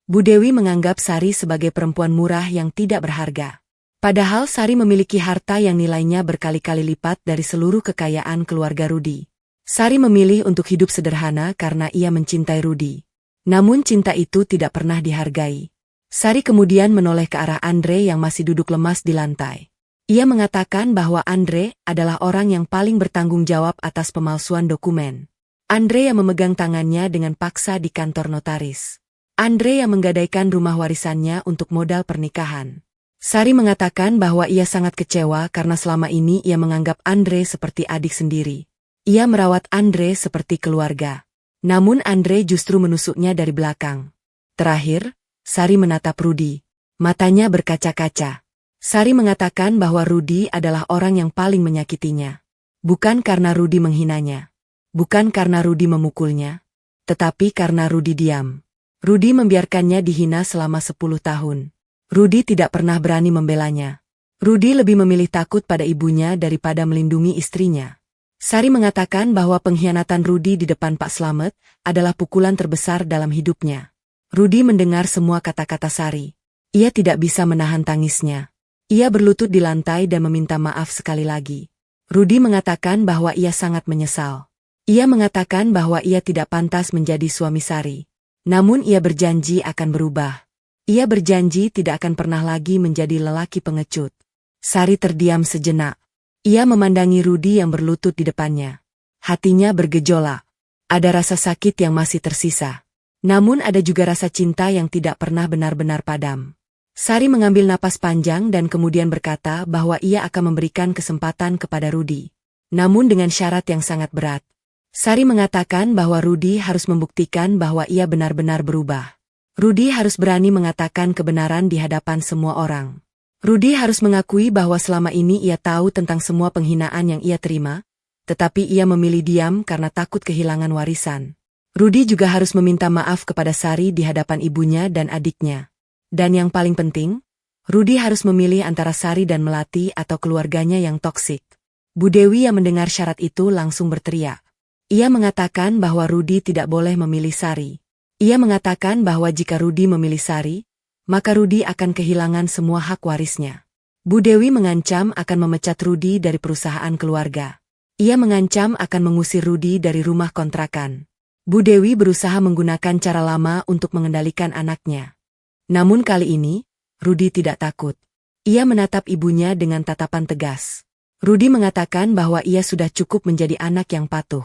Bu Dewi menganggap Sari sebagai perempuan murah yang tidak berharga. Padahal Sari memiliki harta yang nilainya berkali-kali lipat dari seluruh kekayaan keluarga Rudi. Sari memilih untuk hidup sederhana karena ia mencintai Rudi. Namun cinta itu tidak pernah dihargai. Sari kemudian menoleh ke arah Andre yang masih duduk lemas di lantai. Ia mengatakan bahwa Andre adalah orang yang paling bertanggung jawab atas pemalsuan dokumen. Andre yang memegang tangannya dengan paksa di kantor notaris. Andre yang menggadaikan rumah warisannya untuk modal pernikahan. Sari mengatakan bahwa ia sangat kecewa karena selama ini ia menganggap Andre seperti adik sendiri. Ia merawat Andre seperti keluarga. Namun Andre justru menusuknya dari belakang. Terakhir, Sari menatap Rudi. Matanya berkaca-kaca. Sari mengatakan bahwa Rudi adalah orang yang paling menyakitinya. Bukan karena Rudi menghinanya. Bukan karena Rudi memukulnya. Tetapi karena Rudi diam. Rudi membiarkannya dihina selama 10 tahun. Rudi tidak pernah berani membelanya. Rudi lebih memilih takut pada ibunya daripada melindungi istrinya. Sari mengatakan bahwa pengkhianatan Rudi di depan Pak Slamet adalah pukulan terbesar dalam hidupnya. Rudi mendengar semua kata-kata Sari. Ia tidak bisa menahan tangisnya. Ia berlutut di lantai dan meminta maaf sekali lagi. Rudi mengatakan bahwa ia sangat menyesal. Ia mengatakan bahwa ia tidak pantas menjadi suami Sari. Namun ia berjanji akan berubah. Ia berjanji tidak akan pernah lagi menjadi lelaki pengecut. Sari terdiam sejenak. Ia memandangi Rudi yang berlutut di depannya. Hatinya bergejolak. Ada rasa sakit yang masih tersisa. Namun ada juga rasa cinta yang tidak pernah benar-benar padam. Sari mengambil napas panjang dan kemudian berkata bahwa ia akan memberikan kesempatan kepada Rudi. Namun dengan syarat yang sangat berat. Sari mengatakan bahwa Rudi harus membuktikan bahwa ia benar-benar berubah. Rudi harus berani mengatakan kebenaran di hadapan semua orang. Rudi harus mengakui bahwa selama ini ia tahu tentang semua penghinaan yang ia terima, tetapi ia memilih diam karena takut kehilangan warisan. Rudi juga harus meminta maaf kepada Sari di hadapan ibunya dan adiknya. Dan yang paling penting, Rudi harus memilih antara Sari dan Melati atau keluarganya yang toksik. Bu Dewi yang mendengar syarat itu langsung berteriak. Ia mengatakan bahwa Rudi tidak boleh memilih Sari. Ia mengatakan bahwa jika Rudi memilih Sari, maka Rudi akan kehilangan semua hak warisnya. Bu Dewi mengancam akan memecat Rudi dari perusahaan keluarga. Ia mengancam akan mengusir Rudi dari rumah kontrakan. Bu Dewi berusaha menggunakan cara lama untuk mengendalikan anaknya. Namun kali ini, Rudi tidak takut. Ia menatap ibunya dengan tatapan tegas. Rudi mengatakan bahwa ia sudah cukup menjadi anak yang patuh.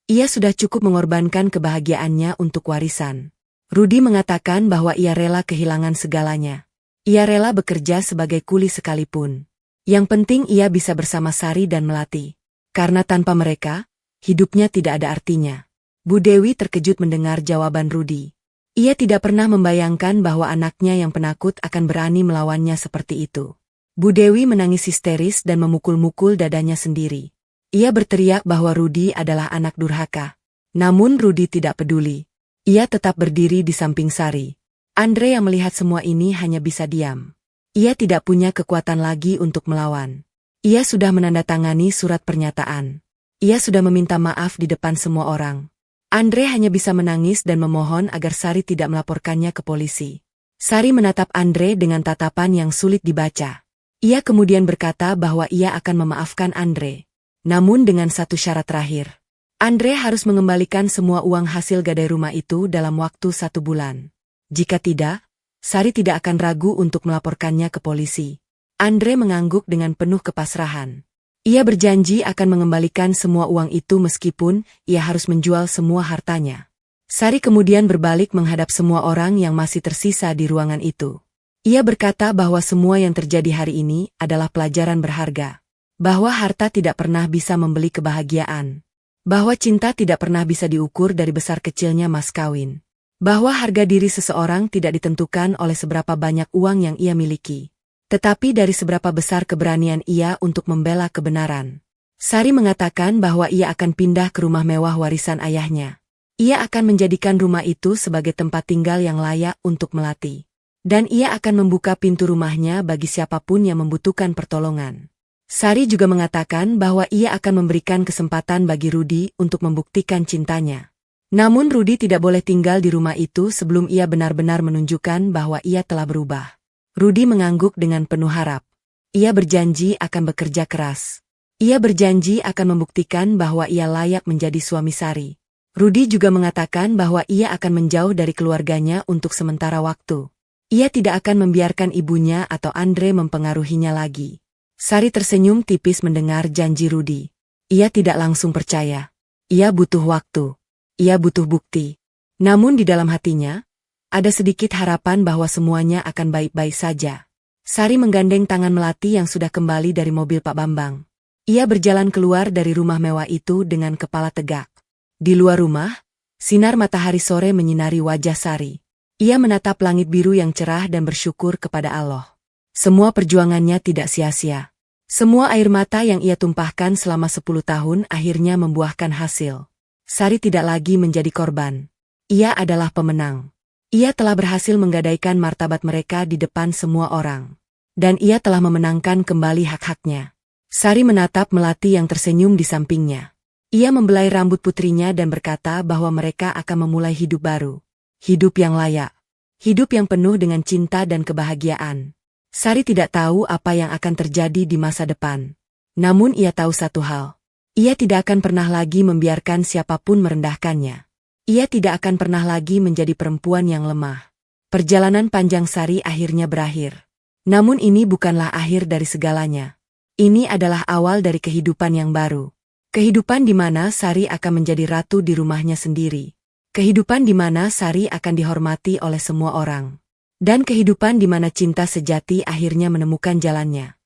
Ia sudah cukup mengorbankan kebahagiaannya untuk warisan. Rudi mengatakan bahwa ia rela kehilangan segalanya. Ia rela bekerja sebagai kuli sekalipun. Yang penting ia bisa bersama Sari dan Melati. Karena tanpa mereka, hidupnya tidak ada artinya. Bu Dewi terkejut mendengar jawaban Rudi. Ia tidak pernah membayangkan bahwa anaknya yang penakut akan berani melawannya seperti itu. Bu Dewi menangis histeris dan memukul-mukul dadanya sendiri. Ia berteriak bahwa Rudi adalah anak durhaka. Namun Rudi tidak peduli. Ia tetap berdiri di samping Sari. Andre yang melihat semua ini hanya bisa diam. Ia tidak punya kekuatan lagi untuk melawan. Ia sudah menandatangani surat pernyataan. Ia sudah meminta maaf di depan semua orang. Andre hanya bisa menangis dan memohon agar Sari tidak melaporkannya ke polisi. Sari menatap Andre dengan tatapan yang sulit dibaca. Ia kemudian berkata bahwa ia akan memaafkan Andre. Namun dengan satu syarat terakhir. Andre harus mengembalikan semua uang hasil gadai rumah itu dalam waktu 1 bulan. Jika tidak, Sari tidak akan ragu untuk melaporkannya ke polisi. Andre mengangguk dengan penuh kepasrahan. Ia berjanji akan mengembalikan semua uang itu meskipun ia harus menjual semua hartanya. Sari kemudian berbalik menghadap semua orang yang masih tersisa di ruangan itu. Ia berkata bahwa semua yang terjadi hari ini adalah pelajaran berharga. Bahwa harta tidak pernah bisa membeli kebahagiaan. Bahwa cinta tidak pernah bisa diukur dari besar kecilnya mas kawin. Bahwa harga diri seseorang tidak ditentukan oleh seberapa banyak uang yang ia miliki, tetapi dari seberapa besar keberanian ia untuk membela kebenaran. Sari mengatakan bahwa ia akan pindah ke rumah mewah warisan ayahnya. Ia akan menjadikan rumah itu sebagai tempat tinggal yang layak untuk Melati. Dan ia akan membuka pintu rumahnya bagi siapapun yang membutuhkan pertolongan. Sari juga mengatakan bahwa ia akan memberikan kesempatan bagi Rudi untuk membuktikan cintanya. Namun Rudi tidak boleh tinggal di rumah itu sebelum ia benar-benar menunjukkan bahwa ia telah berubah. Rudi mengangguk dengan penuh harap. Ia berjanji akan bekerja keras. Ia berjanji akan membuktikan bahwa ia layak menjadi suami Sari. Rudi juga mengatakan bahwa ia akan menjauh dari keluarganya untuk sementara waktu. Ia tidak akan membiarkan ibunya atau Andre mempengaruhinya lagi. Sari tersenyum tipis mendengar janji Rudi. Ia tidak langsung percaya. Ia butuh waktu. Ia butuh bukti. Namun di dalam hatinya, ada sedikit harapan bahwa semuanya akan baik-baik saja. Sari menggandeng tangan Melati yang sudah kembali dari mobil Pak Bambang. Ia berjalan keluar dari rumah mewah itu dengan kepala tegak. Di luar rumah, sinar matahari sore menyinari wajah Sari. Ia menatap langit biru yang cerah dan bersyukur kepada Allah. Semua perjuangannya tidak sia-sia. Semua air mata yang ia tumpahkan selama 10 tahun akhirnya membuahkan hasil. Sari tidak lagi menjadi korban. Ia adalah pemenang. Ia telah berhasil menggadaikan martabat mereka di depan semua orang. Dan ia telah memenangkan kembali hak-haknya. Sari menatap Melati yang tersenyum di sampingnya. Ia membelai rambut putrinya dan berkata bahwa mereka akan memulai hidup baru. Hidup yang layak. Hidup yang penuh dengan cinta dan kebahagiaan. Sari tidak tahu apa yang akan terjadi di masa depan. Namun ia tahu satu hal. Ia tidak akan pernah lagi membiarkan siapapun merendahkannya. Ia tidak akan pernah lagi menjadi perempuan yang lemah. Perjalanan panjang Sari akhirnya berakhir. Namun ini bukanlah akhir dari segalanya. Ini adalah awal dari kehidupan yang baru. Kehidupan di mana Sari akan menjadi ratu di rumahnya sendiri. Kehidupan di mana Sari akan dihormati oleh semua orang. Dan kehidupan di mana cinta sejati akhirnya menemukan jalannya.